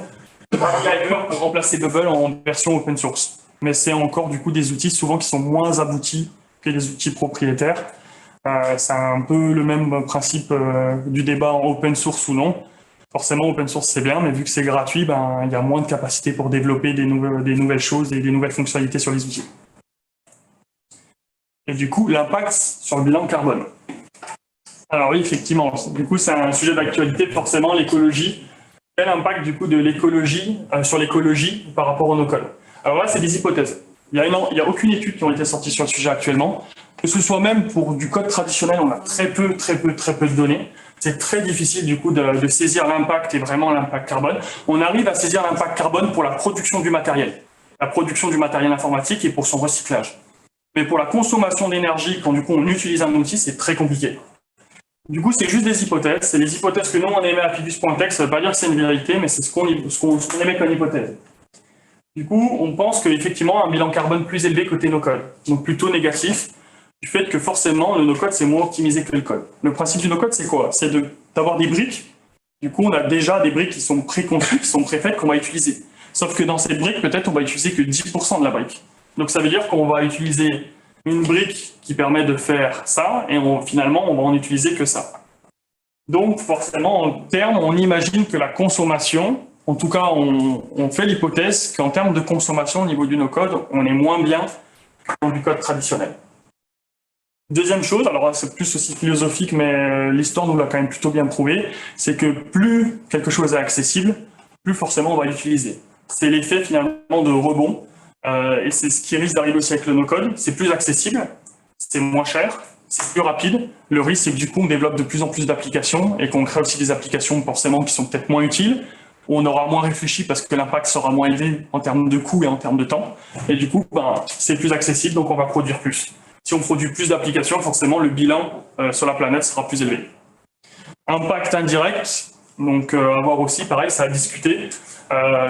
Glider pour remplacer Bubble en version open source. Mais c'est encore du coup des outils souvent qui sont moins aboutis que les outils propriétaires. C'est un peu le même principe du débat en open source ou non. Forcément, open source c'est bien, mais vu que c'est gratuit, il y a moins de capacité pour développer des nouvelles choses et des nouvelles fonctionnalités sur les outils. Et du coup, l'impact sur le bilan carbone. Alors oui, effectivement, du coup c'est un sujet d'actualité, forcément l'écologie. Quel impact du coup de l'écologie sur l'écologie par rapport au no-code? Alors là, c'est des hypothèses. Il n'y a aucune étude qui a été sortie sur le sujet actuellement. Que ce soit même pour du code traditionnel, on a très peu de données. C'est très difficile du coup de saisir l'impact et vraiment l'impact carbone. On arrive à saisir l'impact carbone pour la production du matériel informatique et pour son recyclage. Mais pour la consommation d'énergie, quand du coup on utilise un outil, c'est très compliqué. Du coup, c'est juste des hypothèses. C'est les hypothèses que nous on émet à Pibus.tech. Ça ne veut pas dire que c'est une vérité, mais c'est ce qu'on émet comme hypothèse. Du coup, on pense qu'effectivement, un bilan carbone plus élevé côté no-code, donc plutôt négatif, du fait que forcément, le no-code, c'est moins optimisé que le code. Le principe du no-code, c'est quoi? C'est d'avoir des briques. Du coup, on a déjà des briques qui sont préconçues, qui sont préfaites, qu'on va utiliser. Sauf que dans ces briques, peut-être, on va utiliser que 10% de la brique. Donc, ça veut dire qu'on va utiliser une brique qui permet de faire ça, et finalement, on va en utiliser que ça. Donc, forcément, en termes, on imagine que la consommation En tout cas, on fait l'hypothèse qu'en termes de consommation au niveau du no-code, on est moins bien que dans du code traditionnel. Deuxième chose, alors c'est plus aussi philosophique, mais l'histoire nous l'a quand même plutôt bien prouvé, c'est que plus quelque chose est accessible, plus forcément on va l'utiliser. C'est l'effet finalement de rebond, et c'est ce qui risque d'arriver aussi avec le no-code. C'est plus accessible, c'est moins cher, c'est plus rapide. Le risque, c'est que du coup, on développe de plus en plus d'applications et qu'on crée aussi des applications forcément qui sont peut-être moins utiles, où on aura moins réfléchi parce que l'impact sera moins élevé en termes de coût et en termes de temps. Et du coup, c'est plus accessible, donc on va produire plus. Si on produit plus d'applications, forcément, le bilan sur la planète sera plus élevé. Impact indirect, donc à voir aussi, pareil, ça a discuté,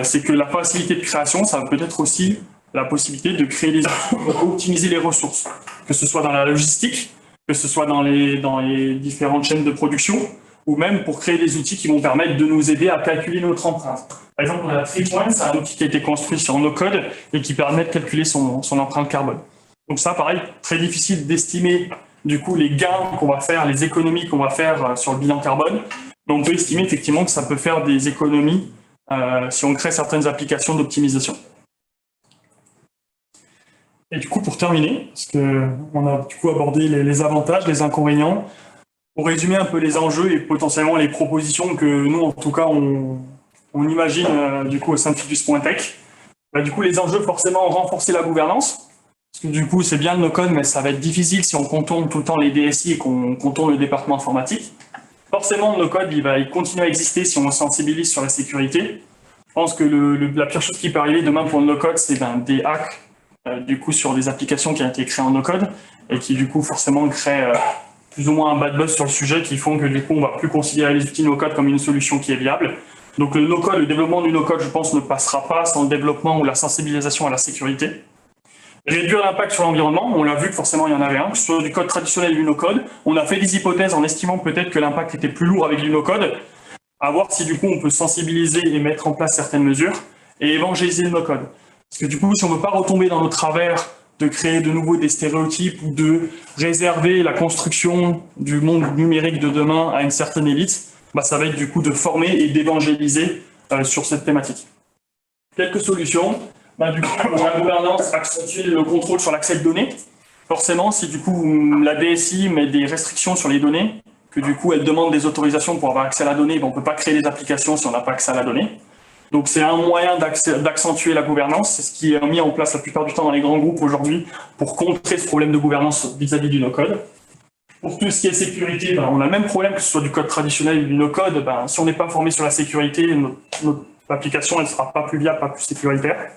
c'est que la facilité de création, ça peut être aussi la possibilité de créer des outils pour optimiser les ressources, que ce soit dans la logistique, que ce soit dans les différentes chaînes de production, ou même pour créer des outils qui vont permettre de nous aider à calculer notre empreinte. Par exemple, on a TreePoint, c'est un outil qui a été construit sur no-code et qui permet de calculer son empreinte carbone. Donc ça, pareil, très difficile d'estimer du coup les gains qu'on va faire, les économies qu'on va faire sur le bilan carbone, mais on peut estimer effectivement que ça peut faire des économies si on crée certaines applications d'optimisation. Et du coup, pour terminer, parce qu'on a du coup abordé les avantages, les inconvénients, pour résumer un peu les enjeux et potentiellement les propositions que nous, en tout cas, on imagine du coup au sein de Fidus.tech. Du coup, les enjeux, forcément, renforcer la gouvernance. Parce que du coup, c'est bien le no-code, mais ça va être difficile si on contourne tout le temps les DSI et qu'on contourne le département informatique. Forcément, le no-code, il va continuer à exister si on sensibilise sur la sécurité. Je pense que la pire chose qui peut arriver demain pour le no-code, c'est des hacks du coup sur des applications qui ont été créées en no-code et qui du coup forcément créent plus ou moins un bad buzz sur le sujet qui font que du coup on va plus considérer les outils no-code comme une solution qui est viable. Donc le no-code, le développement du no-code, je pense, ne passera pas sans le développement ou la sensibilisation à la sécurité. Réduire l'impact sur l'environnement, on l'a vu que forcément il y en avait un, que ce soit du code traditionnel ou du no-code. On a fait des hypothèses en estimant peut-être que l'impact était plus lourd avec du no-code, à voir si du coup on peut sensibiliser et mettre en place certaines mesures, et évangéliser le no-code. Parce que du coup, si on ne veut pas retomber dans nos travers de créer de nouveau des stéréotypes ou de réserver la construction du monde numérique de demain à une certaine élite, ça va être du coup de former et d'évangéliser sur cette thématique. Quelques solutions. Du coup, pour la gouvernance, accentuer le contrôle sur l'accès de données. Forcément, si du coup la DSI met des restrictions sur les données, que du coup elle demande des autorisations pour avoir accès à la donnée, on ne peut pas créer des applications si on n'a pas accès à la donnée. Donc c'est un moyen d'accentuer la gouvernance, c'est ce qui est mis en place la plupart du temps dans les grands groupes aujourd'hui pour contrer ce problème de gouvernance vis-à-vis du no-code. Pour tout ce qui est sécurité, on a le même problème que ce soit du code traditionnel ou du no-code. Si on n'est pas formé sur la sécurité, notre application ne sera pas plus viable, pas plus sécuritaire.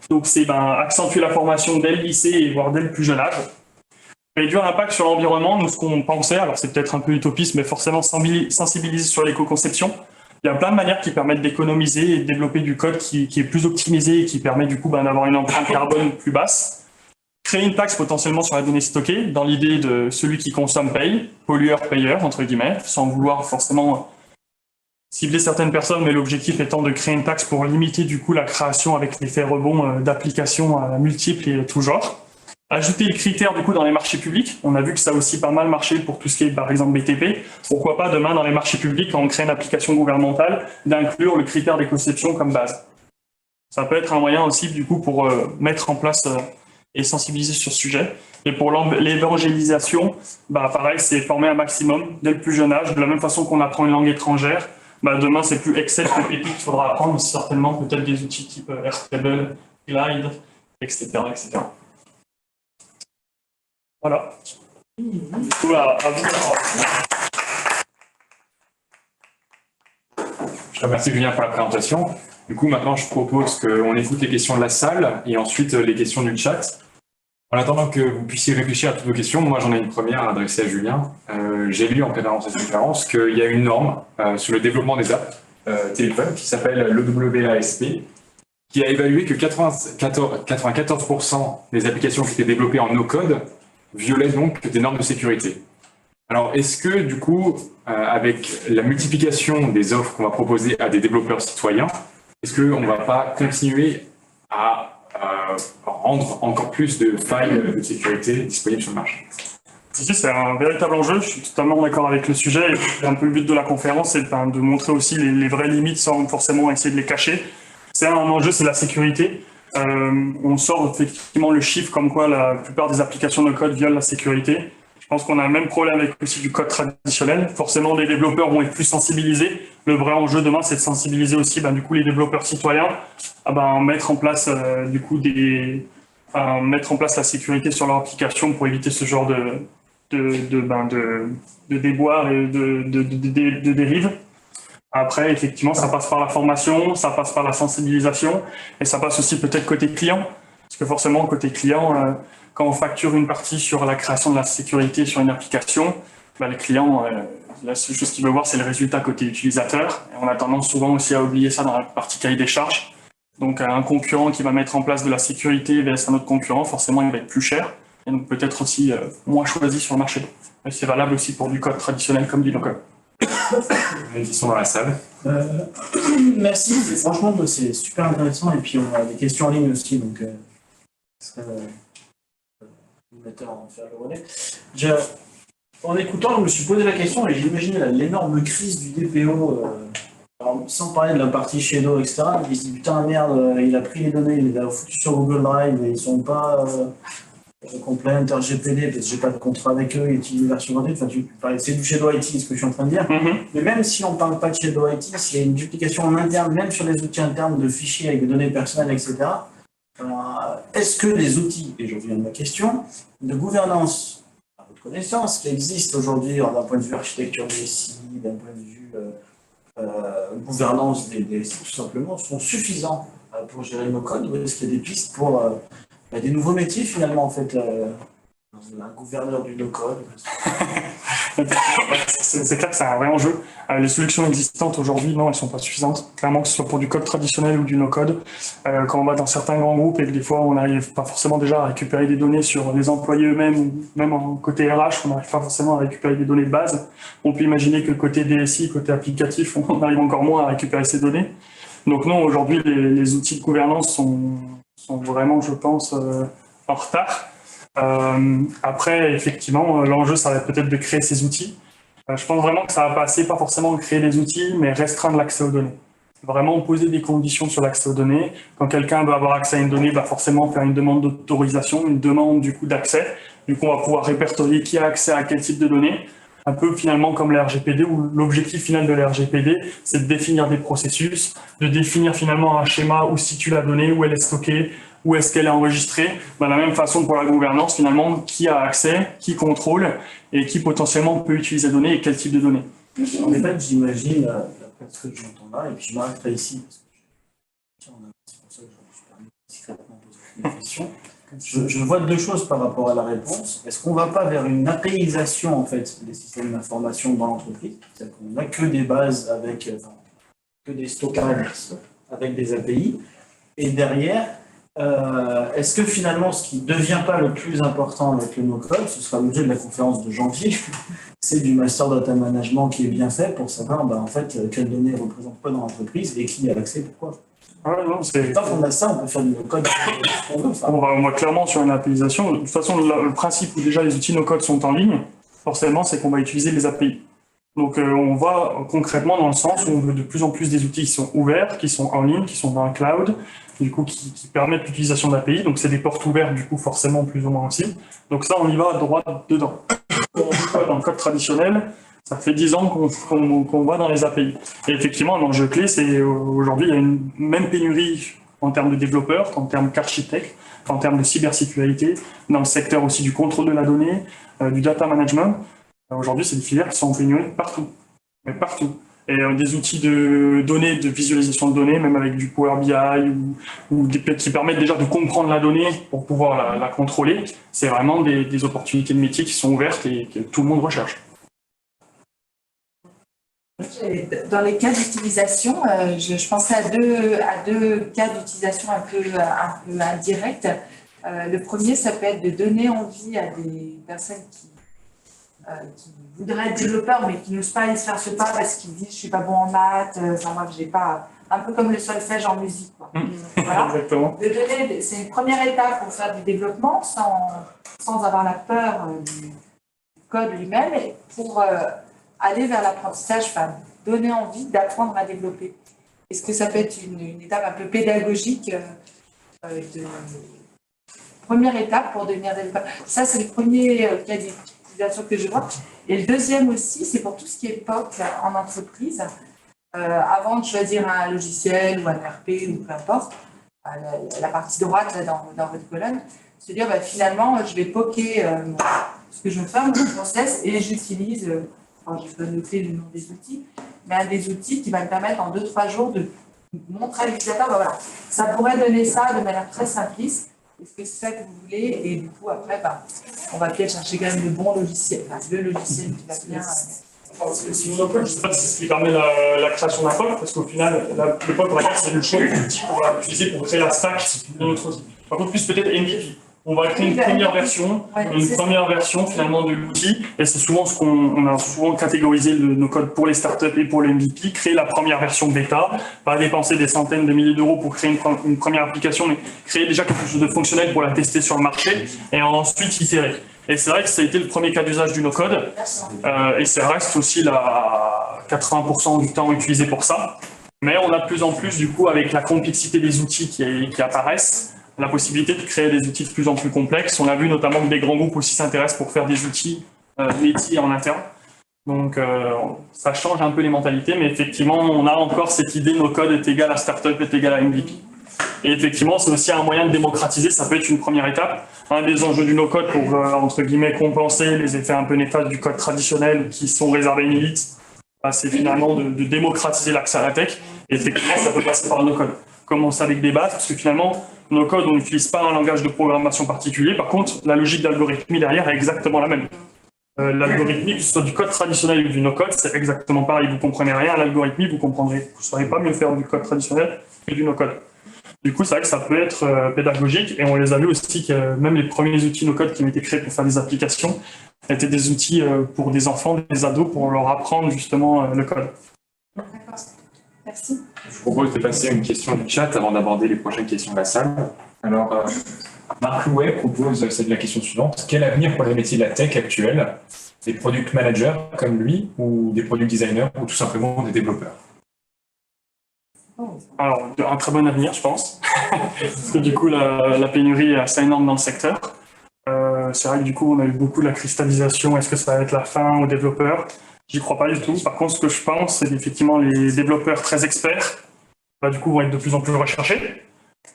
Donc c'est accentuer la formation dès le lycée et voire dès le plus jeune âge. Réduire l'impact sur l'environnement, nous ce qu'on pensait, alors c'est peut-être un peu utopiste, mais forcément sensibiliser sur l'éco-conception. Il y a plein de manières qui permettent d'économiser et de développer du code qui est plus optimisé et qui permet du coup d'avoir une empreinte carbone plus basse. Créer une taxe potentiellement sur la donnée stockée, dans l'idée de celui qui consomme paye, pollueur-payeur, entre guillemets, sans vouloir forcément cibler certaines personnes, mais l'objectif étant de créer une taxe pour limiter du coup la création avec l'effet rebond d'applications multiples et tout genre. Ajouter le critère du coup dans les marchés publics. On a vu que ça a aussi pas mal marché pour tout ce qui est par exemple BTP. Pourquoi pas demain dans les marchés publics, quand on crée une application gouvernementale, d'inclure le critère d'éco-conception comme base. Ça peut être un moyen aussi du coup pour mettre en place et sensibiliser sur ce sujet. Et pour l'évangélisation, pareil, c'est former un maximum dès le plus jeune âge, de la même façon qu'on apprend une langue étrangère. Demain, c'est plus Excel que Python qu'il faudra apprendre, mais certainement peut-être des outils type Airtable, Glide, etc., etc. Voilà. Voilà, à vous. Je te remercie Julien pour la présentation. Du coup, maintenant, je propose qu'on écoute les questions de la salle et ensuite les questions du chat. En attendant que vous puissiez réfléchir à toutes vos questions, moi j'en ai une première à adresser à Julien. J'ai lu en préparant cette conférence qu'il y a une norme sur le développement des apps téléphones qui s'appelle l'EWASP, qui a évalué que 94% des applications qui étaient développées en no-code violaient donc des normes de sécurité. Alors est-ce que du coup, avec la multiplication des offres qu'on va proposer à des développeurs citoyens, est-ce qu'on ne va pas continuer à rendre encore plus de failles de sécurité disponibles sur le marché? Si, c'est un véritable enjeu, je suis totalement d'accord avec le sujet. Et un peu le but de la conférence, c'est de montrer aussi les vraies limites sans forcément essayer de les cacher. C'est un enjeu, c'est la sécurité. On sort effectivement le chiffre comme quoi la plupart des applications de code violent la sécurité. Je pense qu'on a le même problème avec aussi du code traditionnel. Forcément, les développeurs vont être plus sensibilisés. Le vrai enjeu demain, c'est de sensibiliser aussi du coup, les développeurs citoyens à mettre en place mettre en place la sécurité sur leur application pour éviter ce genre de déboires et de dérives. Après, effectivement, ça passe par la formation, ça passe par la sensibilisation et ça passe aussi peut-être côté client. Parce que forcément, côté client, quand on facture une partie sur la création de la sécurité sur une application, le client, la seule chose qu'il veut voir, c'est le résultat côté utilisateur. Et on a tendance souvent aussi à oublier ça dans la partie cahier des charges. Donc, un concurrent qui va mettre en place de la sécurité vers un autre concurrent, forcément, il va être plus cher et donc peut-être aussi moins choisi sur le marché. Et c'est valable aussi pour du code traditionnel comme du no-code. Une question dans la salle. Merci, franchement, c'est super intéressant. Et puis, on a des questions en ligne aussi, donc l'animateur en faire le relais. En écoutant, je me suis posé la question et j'ai imaginé l'énorme crise du DPO. Alors, sans parler de la partie Shadow, etc., il se dit putain, merde, il a pris les données, il les a foutues sur Google Drive et ils sont pas compliant RGPD parce que j'ai pas de contrat avec eux, ils utilisent la version gratuite. Enfin, c'est du Shadow IT, ce que je suis en train de dire. Mais même si on parle pas de Shadow IT, s'il y a une duplication en interne, même sur les outils internes de fichiers avec des données personnelles, etc., est-ce que les outils, et je reviens de ma question, de gouvernance, à votre connaissance, qui existent aujourd'hui d'un point de vue architecture des SI, d'un point de vue gouvernance des SI, tout simplement, sont suffisants pour gérer nos codes, ou est-ce qu'il y a des pistes pour des nouveaux métiers finalement, en fait, un gouverneur du no-code? C'est clair que c'est un vrai enjeu. Les solutions existantes aujourd'hui, non, elles ne sont pas suffisantes. Clairement, que ce soit pour du code traditionnel ou du no-code. Quand on va dans certains grands groupes et que des fois on n'arrive pas forcément déjà à récupérer des données sur les employés eux-mêmes, ou même en côté RH, on n'arrive pas forcément à récupérer des données de base. On peut imaginer que côté DSI, côté applicatif, on arrive encore moins à récupérer ces données. Donc non, aujourd'hui, les outils de gouvernance sont vraiment, je pense, en retard. Après, effectivement, l'enjeu, ça va être peut-être de créer ces outils. Je pense vraiment que ça va passer, pas forcément créer des outils, mais restreindre l'accès aux données. Vraiment poser des conditions sur l'accès aux données. Quand quelqu'un veut avoir accès à une donnée, va forcément faire une demande d'autorisation, une demande du coup d'accès. Du coup, on va pouvoir répertorier qui a accès à quel type de données. Un peu finalement comme la RGPD, où l'objectif final de la RGPD, c'est de définir des processus, de définir finalement un schéma où se situe la donnée, où elle est stockée, où est-ce qu'elle est enregistrée. De la même façon pour la gouvernance, finalement, qui a accès, qui contrôle et qui potentiellement peut utiliser les données et quel type de données. En fait, j'imagine, d'après ce que j'entends là, et puis je m'arrêterai ici, parce que c'est pour ça que je me suis permis discrètement de poser une question. Je vois deux choses par rapport à la réponse. Est-ce qu'on ne va pas vers une APIisation en fait, des systèmes d'information dans l'entreprise? C'est-à-dire qu'on n'a que des bases avec, que des stockages avec des API. Et derrière, est-ce que finalement, ce qui ne devient pas le plus important avec le no-code, ce sera l'objet de la conférence de janvier, c'est du master data management qui est bien fait pour savoir en fait, quelles données représentent quoi dans l'entreprise et qui a accès pourquoi. Tant qu'on a ça, on peut faire du no-code. On va clairement sur une APIisation. De toute façon, le principe où déjà les outils no-code sont en ligne, forcément, c'est qu'on va utiliser les API. Donc on va concrètement dans le sens où on veut de plus en plus des outils qui sont ouverts, qui sont en ligne, qui sont dans le cloud, du coup qui permettent l'utilisation d'API. Donc c'est des portes ouvertes du coup forcément plus ou moins aussi. Donc ça on y va droit dedans. Dans le code traditionnel, ça fait 10 ans qu'on va dans les API. Et effectivement un enjeu clé, c'est aujourd'hui il y a une même pénurie en termes de développeurs qu'en termes qu'architectes, qu'en termes de cybersécurité, dans le secteur aussi du contrôle de la donnée, du data management. Aujourd'hui, c'est des filières qui sont en pénurie partout, mais partout. Et des outils de données, de visualisation de données, même avec du Power BI ou qui permettent déjà de comprendre la donnée pour pouvoir la contrôler, c'est vraiment des opportunités de métier qui sont ouvertes et que tout le monde recherche. Dans les cas d'utilisation, je pensais à deux cas d'utilisation un peu indirects. Le premier, ça peut être de donner envie à des personnes qui voudraient être développeurs mais qui n'osent pas aller se faire ce pas parce qu'ils disent je suis pas bon en maths, enfin moi j'ai pas, un peu comme le solfège en musique quoi. Voilà. Exactement. C'est une première étape pour faire du développement sans avoir la peur code lui-même pour aller vers l'apprentissage, enfin, donner envie d'apprendre à développer. Est-ce que ça peut être une étape un peu pédagogique première étape pour devenir développeur? Ça, c'est le premier cas d'utilisation que je vois. Et le deuxième aussi, c'est pour tout ce qui est POC en entreprise. Avant de choisir un logiciel ou un ERP ou peu importe, la partie droite là, dans votre colonne, se dire finalement, je vais poker ce que je veux faire, mon process, et j'utilise, je peux noter le nom des outils, mais un des outils qui va me permettre en 2-3 jours de montrer à l'utilisateur, voilà, ça pourrait donner ça de manière très simpliste. Est-ce que c'est ça que vous voulez? Et du coup, après, on va peut-être chercher quand même le bon logiciel, le logiciel qui va bien. Si vous je ne sais pas si c'est ce qui permet la création d'un POC, parce qu'au final, le POC, c'est le choix de l'outil qu'on va utiliser pour créer la stack de notre outil. Par contre, plus peut-être MVP. On va créer une première version finalement de l'outil, et c'est souvent ce qu'on a souvent catégorisé nos codes pour les startups et pour le MVP, créer la première version bêta, pas dépenser des centaines de milliers d'euros pour créer une première application, mais créer déjà quelque chose de fonctionnel pour la tester sur le marché, et ensuite itérer. Et c'est vrai que ça a été le premier cas d'usage du no-code, et ça reste aussi 80% du temps utilisé pour ça. Mais on a de plus en plus, du coup, avec la complexité des outils qui apparaissent, la possibilité de créer des outils de plus en plus complexes. On a vu notamment que des grands groupes aussi s'intéressent pour faire des outils métiers en interne. Donc, ça change un peu les mentalités, mais effectivement, on a encore cette idée no-code est égal à startup est égal à MVP. Et effectivement, c'est aussi un moyen de démocratiser, ça peut être une première étape. Un des enjeux du no-code pour, entre guillemets, compenser les effets un peu néfastes du code traditionnel qui sont réservés à une élite, c'est finalement de démocratiser l'accès à la tech. Et effectivement, ça peut passer par le no-code. Commencer avec des bases, parce que finalement, no-code, on n'utilise pas un langage de programmation particulier. Par contre, la logique d'algorithmie derrière est exactement la même. L'algorithmie, que ce soit du code traditionnel ou du no-code, c'est exactement pareil. Vous ne comprenez rien à l'algorithmie, vous ne saurez pas mieux faire du code traditionnel que du no-code. Du coup, c'est vrai que ça peut être pédagogique, et on les a vu aussi que même les premiers outils no-code qui ont été créés pour faire des applications étaient des outils pour des enfants, des ados, pour leur apprendre justement le code. D'accord. Merci. Je vous propose de passer à une question du chat avant d'aborder les prochaines questions de la salle. Alors, Marc Louet propose, c'est la question suivante, quel avenir pour les métiers de la tech actuels, des product managers comme lui, ou des product designers, ou tout simplement des développeurs? Alors, un très bon avenir, je pense, parce que du coup, la pénurie est assez énorme dans le secteur. C'est vrai que du coup, on a eu beaucoup de la cristallisation. Est-ce que ça va être la fin aux développeurs? J'y crois pas du tout. Par contre, ce que je pense, c'est qu'effectivement, les développeurs très experts, du coup, vont être de plus en plus recherchés,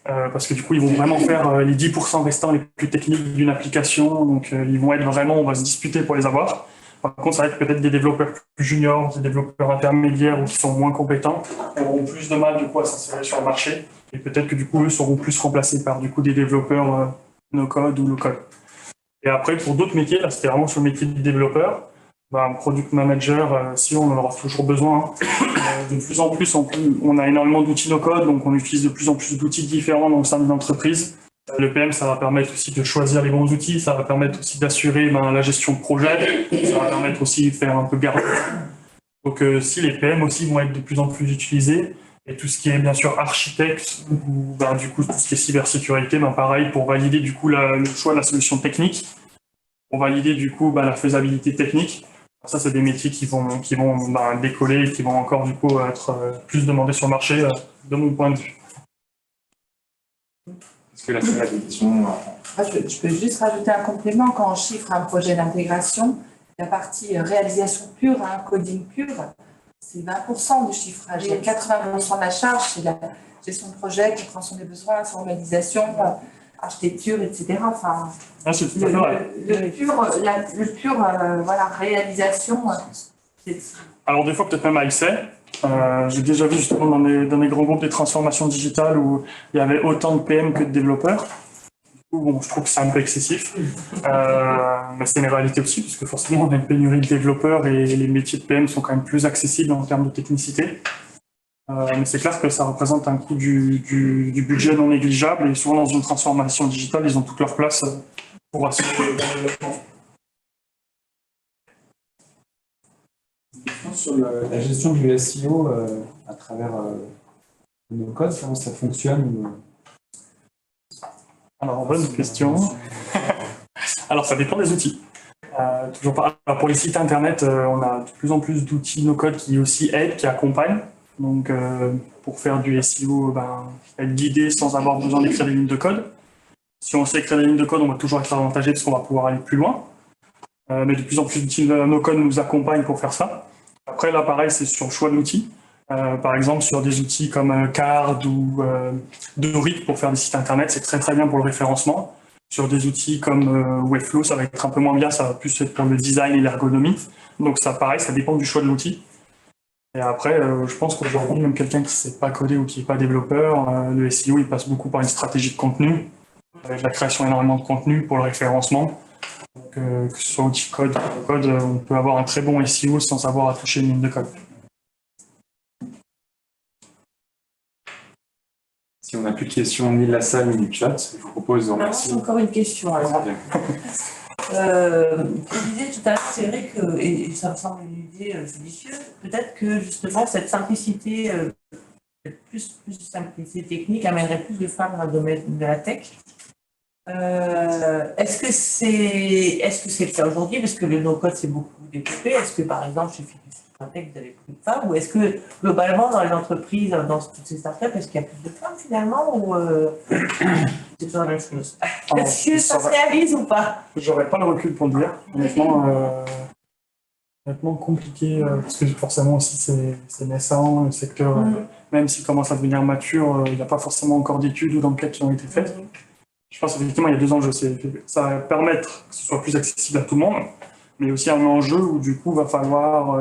parce que du coup, ils vont vraiment faire les 10% restants les plus techniques d'une application. Donc, ils vont être vraiment, on va se disputer pour les avoir. Par contre, ça va être peut-être des développeurs plus juniors, des développeurs intermédiaires ou qui sont moins compétents, auront plus de mal du coup à s'insérer sur le marché, et peut-être que du coup eux seront plus remplacés par du coup des développeurs no-code ou low-code. Et après, pour d'autres métiers, là c'était vraiment sur le métier de développeur, product manager, si on en aura toujours besoin. De plus en plus, on a énormément d'outils no-code, donc on utilise de plus en plus d'outils différents dans le sein d'une entreprise. Le PM, ça va permettre aussi de choisir les bons outils, ça va permettre aussi d'assurer la gestion de projet, ça va permettre aussi de faire un peu garde. Donc si les PM aussi vont être de plus en plus utilisés, et tout ce qui est bien sûr architecte, ou du coup tout ce qui est cybersécurité, pareil, pour valider du coup le choix de la solution technique, pour valider du coup la faisabilité technique. Ça, c'est des métiers qui vont décoller et qui vont encore du coup être plus demandés sur le marché, de mon point de vue. Est-ce que la salle a des questions? Je peux juste rajouter un complément. Quand on chiffre un projet d'intégration, la partie réalisation pure, coding pur, c'est 20% du chiffrage. Il y a 80% de la charge, c'est la gestion de projet, compréhension des besoins, formalisation, architecture, etc. Enfin, c'est tout à fait vrai. le pur réalisation. Alors des fois peut-être même à excès. J'ai déjà vu justement dans des grands groupes des transformations digitales où il y avait autant de PM que de développeurs. Bon, je trouve que c'est un peu excessif, mais c'est une réalité aussi, parce que forcément on a une pénurie de développeurs et les métiers de PM sont quand même plus accessibles en termes de technicité. Mais c'est clair que ça représente un coût du budget non négligeable, et souvent dans une transformation digitale, ils ont toute leur place pour assurer le développement. Sur la gestion du SEO à travers nos codes, comment ça fonctionne? Alors, bonne question. Alors, ça dépend des outils. toujours pas. Alors, pour les sites internet, on a de plus en plus d'outils no-code qui aussi aident, qui accompagnent. Donc, pour faire du SEO, être guidé sans avoir besoin d'écrire des lignes de code. Si on sait écrire des lignes de code, on va toujours être avantagé parce qu'on va pouvoir aller plus loin. Mais de plus en plus d'outils no-code nous accompagnent pour faire ça. Après, là, pareil, c'est sur le choix de l'outil. Par exemple, sur des outils comme Card ou Doric pour faire des sites internet, c'est très très bien pour le référencement. Sur des outils comme Webflow, ça va être un peu moins bien, ça va plus être pour le design et l'ergonomie. Donc ça, pareil, ça dépend du choix de l'outil. Et après, je pense qu'aujourd'hui, même quelqu'un qui ne sait pas coder ou qui n'est pas développeur, le SEO, il passe beaucoup par une stratégie de contenu, avec la création énormément de contenu pour le référencement. Donc, que ce soit outil code ou code, on peut avoir un très bon SEO sans avoir à toucher une ligne de code. Si on n'a plus de questions ni de la salle ni du chat, je vous propose de remercier. Encore une question. Alors. Je disais tout à l'heure, c'est vrai que, et ça me semble une idée judicieuse, peut-être que justement cette simplicité, plus de simplicité technique, amènerait plus de femmes dans le domaine de la tech. Est-ce que c'est le cas aujourd'hui, parce que le no-code s'est beaucoup développé? Est-ce que par exemple, chez Fitech, vous avez plus de femmes, ou est-ce que globalement dans les entreprises, dans toutes ces startups, est-ce qu'il y a plus de femmes finalement, ou c'est toujours la même chose? Est-ce que ça se réalise ou pas? J'aurais pas le recul pour le dire. Honnêtement compliqué, parce que forcément aussi c'est naissant, le secteur, même s'il commence à devenir mature, il n'y a pas forcément encore d'études ou d'enquêtes qui ont été faites. Je pense effectivement il y a deux enjeux. Ça va permettre que ce soit plus accessible à tout le monde, mais aussi un enjeu où du coup il va falloir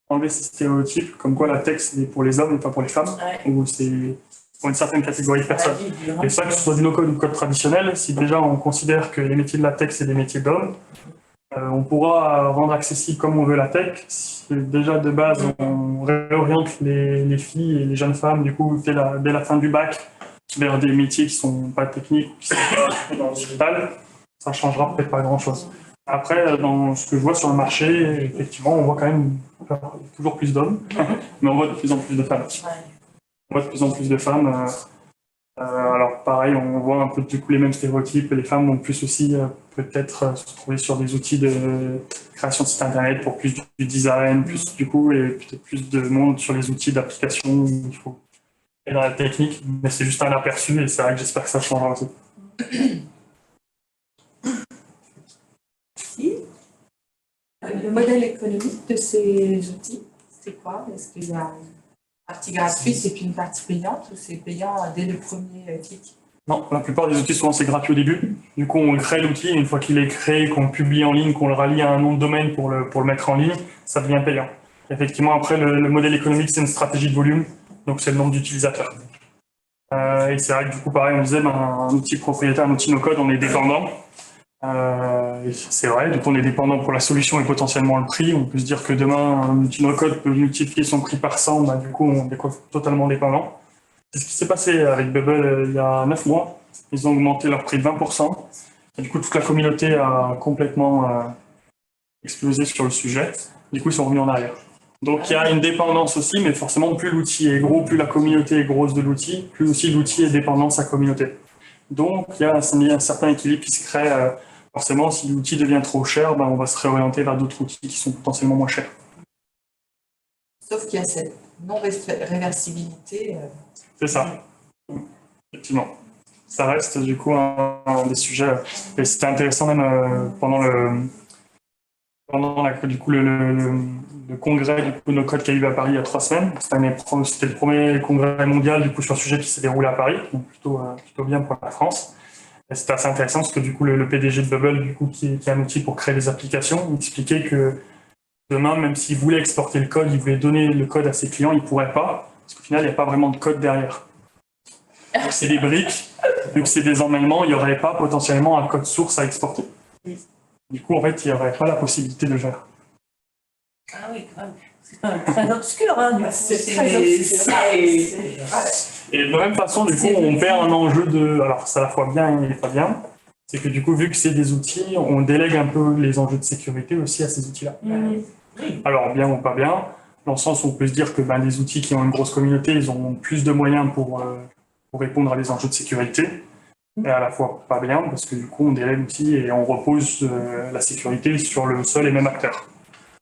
enlever ces stéréotypes, comme quoi la tech c'est pour les hommes et pas pour les femmes, ou c'est pour une certaine catégorie de personnes. Et ça, que ce soit du no-code ou du code traditionnel, si déjà on considère que les métiers de la tech c'est des métiers d'hommes, on pourra rendre accessible comme on veut la tech. Si déjà de base on réoriente les filles et les jeunes femmes du coup dès la fin du bac vers des métiers qui sont pas techniques ou qui sont dans le digital, ça changera peut-être pas grand-chose. Après, dans ce que je vois sur le marché, effectivement, on voit quand même toujours plus d'hommes, mais on voit de plus en plus de femmes. On voit de plus en plus de femmes. Alors pareil, on voit un peu du coup les mêmes stéréotypes. Les femmes vont plus aussi peut-être se trouver sur des outils de création de site internet pour plus du design, plus du coup, et peut-être plus de monde sur les outils d'application où il faut et dans la technique, mais c'est juste un aperçu et c'est vrai que j'espère que ça changera aussi. Le modèle économique de ces outils, c'est quoi? Est-ce qu'il y a une partie gratuite et puis une partie payante, ou c'est payant dès le premier clic? Non, la plupart des outils, souvent, c'est gratuit au début. Du coup, on crée l'outil, et une fois qu'il est créé, qu'on le publie en ligne, qu'on le rallie à un nom de domaine pour le mettre en ligne, ça devient payant. Effectivement, après, le modèle économique, c'est une stratégie de volume, donc c'est le nombre d'utilisateurs. Et c'est vrai que du coup, pareil, on disait, un outil propriétaire, un outil no-code, on est dépendant. C'est vrai, donc on est dépendant pour la solution et potentiellement le prix. On peut se dire que demain, un outil no-code peut multiplier son prix par 100, du coup, on est totalement dépendant. C'est ce qui s'est passé avec Bubble il y a 9 mois. Ils ont augmenté leur prix de 20%. Et du coup, toute la communauté a complètement explosé sur le sujet. Du coup, ils sont revenus en arrière. Donc, il y a une dépendance aussi, mais forcément, plus l'outil est gros, plus la communauté est grosse de l'outil, plus aussi l'outil est dépendant de sa communauté. Donc, il y a un certain équilibre qui se crée. Forcément, si l'outil devient trop cher, on va se réorienter vers d'autres outils qui sont potentiellement moins chers. Sauf qu'il y a cette non-réversibilité. C'est ça, effectivement. Ça reste du coup un des sujets. Et c'était intéressant même pendant le congrès du coup no-code qui a eu à Paris il y a 3 semaines. C'était le premier congrès mondial du coup sur le sujet qui s'est déroulé à Paris, donc plutôt bien pour la France. Et c'était assez intéressant parce que du coup le PDG de Bubble, du coup, qui est un outil pour créer des applications, il expliquait que demain, même s'il voulait exporter le code, il voulait donner le code à ses clients, il ne pourrait pas, parce qu'au final, il n'y a pas vraiment de code derrière. Donc c'est des briques, vu que c'est des emmêlements, il n'y aurait pas potentiellement un code source à exporter. Du coup, en fait, il n'y aurait pas la possibilité de le faire. Ah oui, quand même. C'est quand même très obscur, hein, du coup. C'est très obscur. Et de la même façon, du coup, on perd un enjeu de... Alors, c'est à la fois bien et pas bien. C'est que du coup, vu que c'est des outils, on délègue un peu les enjeux de sécurité aussi à ces outils-là. Alors, bien ou pas bien, dans le sens où on peut se dire que les outils qui ont une grosse communauté, ils ont plus de moyens pour répondre à des enjeux de sécurité. et à la fois pas bien, parce que du coup, on délègue aussi et on repose la sécurité sur le seul et même acteur.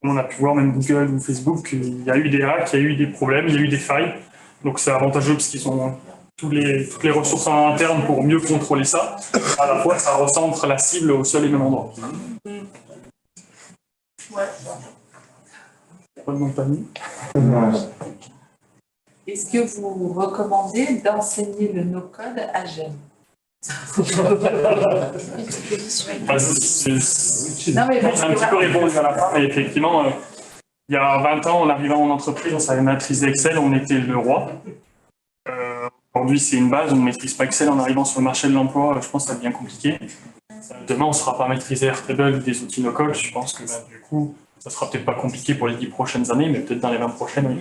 Comme on a pu voir, même Google ou Facebook, il y a eu des hacks, il y a eu des problèmes, il y a eu des failles. Donc c'est avantageux parce qu'ils ont toutes les ressources en interne pour mieux contrôler ça. À la fois, ça recentre la cible au seul et même endroit. Pas de nom de famille. Est-ce que vous recommandez d'enseigner le no-code à jeunes? Non, mais J'ai un petit peu répondu à la fin, mais effectivement, il y a 20 ans, en arrivant en entreprise, on savait maîtriser Excel, on était le roi. Aujourd'hui, c'est une base, on ne maîtrise pas Excel en arrivant sur le marché de l'emploi, je pense que ça devient compliqué. Demain, on ne saura pas maîtriser Airtable ou des outils no-code, je pense que du coup, ça sera peut-être pas compliqué pour les 10 prochaines années, mais peut-être dans les 20 prochaines, oui.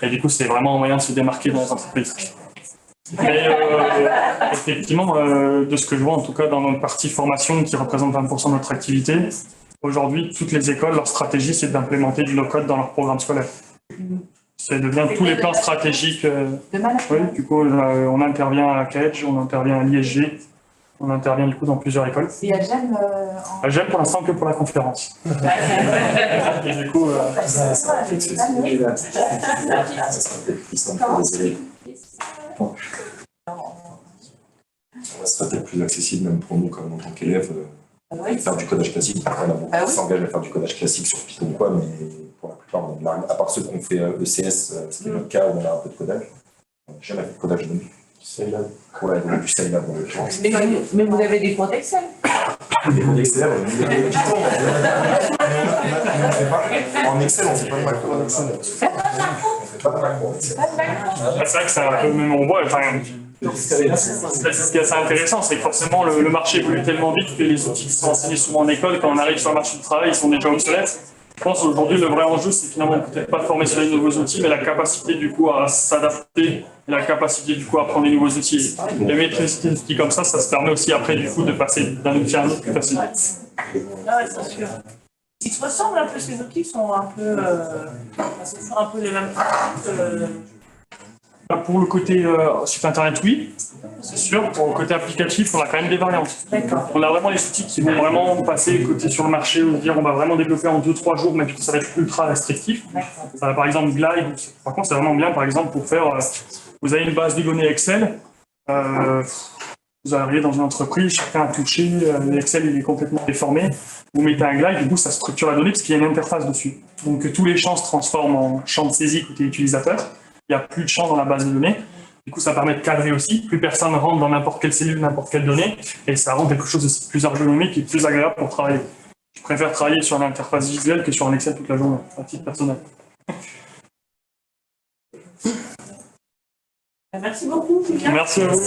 Et du coup, c'est vraiment un moyen de se démarquer dans les entreprises. Mais effectivement, de ce que je vois, en tout cas dans notre partie formation qui représente 20% de notre activité, aujourd'hui, toutes les écoles, leur stratégie, c'est d'implémenter du no-code dans leur programme scolaire. Ça devient tous les plans stratégiques. Oui, du coup, on intervient à Cage, on intervient à l'ISG, on intervient du coup dans plusieurs écoles. Et à Gênes J'aime pour l'instant que pour la conférence. Et du coup, Ça sera peut-être plus accessible même pour nous comme en tant qu'élèves. Faire du codage classique, on a beaucoup qui s'engagent à faire du codage classique sur Python ou quoi, mais pour la plupart, à part ceux qui ont fait ECS, ce qui est notre cas où on a un peu de codage, on n'a jamais fait de codage de nous. Scilab. Ouais, donc du Scilab dans l'occurrence. Mais vous avez des cours d'Excel? Des cours d'Excel, mais Python, en Excel, on ne fait pas de macro en Excel. On fait pas de macro en Excel. c'est vrai que c'est un peu même on voit. C'est ce qui est assez intéressant, c'est que forcément le marché évolue tellement vite que les outils qui sont enseignés souvent en école, quand on arrive sur le marché du travail, ils sont déjà obsolètes. Je pense qu'aujourd'hui, le vrai enjeu, c'est finalement peut-être pas de former sur les nouveaux outils, mais la capacité du coup à s'adapter, la capacité du coup à apprendre les nouveaux outils. Et maîtriser des outils comme ça se permet aussi après du coup de passer d'un outil à un autre plus facilement. Ah ouais, c'est sûr. Ils se ressemblent un peu, ces outils sont un peu. C'est toujours un peu les mêmes principes. Pour le côté site internet, oui, c'est sûr. Pour le côté applicatif, on a quand même des variantes. On a vraiment les outils qui vont vraiment passer côté sur le marché, on va dire on va vraiment développer en 2-3 jours, mais ça va être ultra restrictif. Par exemple, Glide, par contre, c'est vraiment bien, par exemple, pour faire. Vous avez une base de données Excel, vous arrivez dans une entreprise, chacun a touché, l'Excel il est complètement déformé. Vous mettez un Glide, du coup, ça structure la donnée parce qu'il y a une interface dessus. Donc tous les champs se transforment en champs de saisie côté utilisateur. Il n'y a plus de champs dans la base de données. Du coup, ça permet de cadrer aussi. Plus personne rentre dans n'importe quelle cellule, n'importe quelle donnée. Et ça rend quelque chose de plus ergonomique et plus agréable pour travailler. Je préfère travailler sur une interface visuelle que sur un Excel toute la journée, à titre personnel. Merci beaucoup. Merci à vous.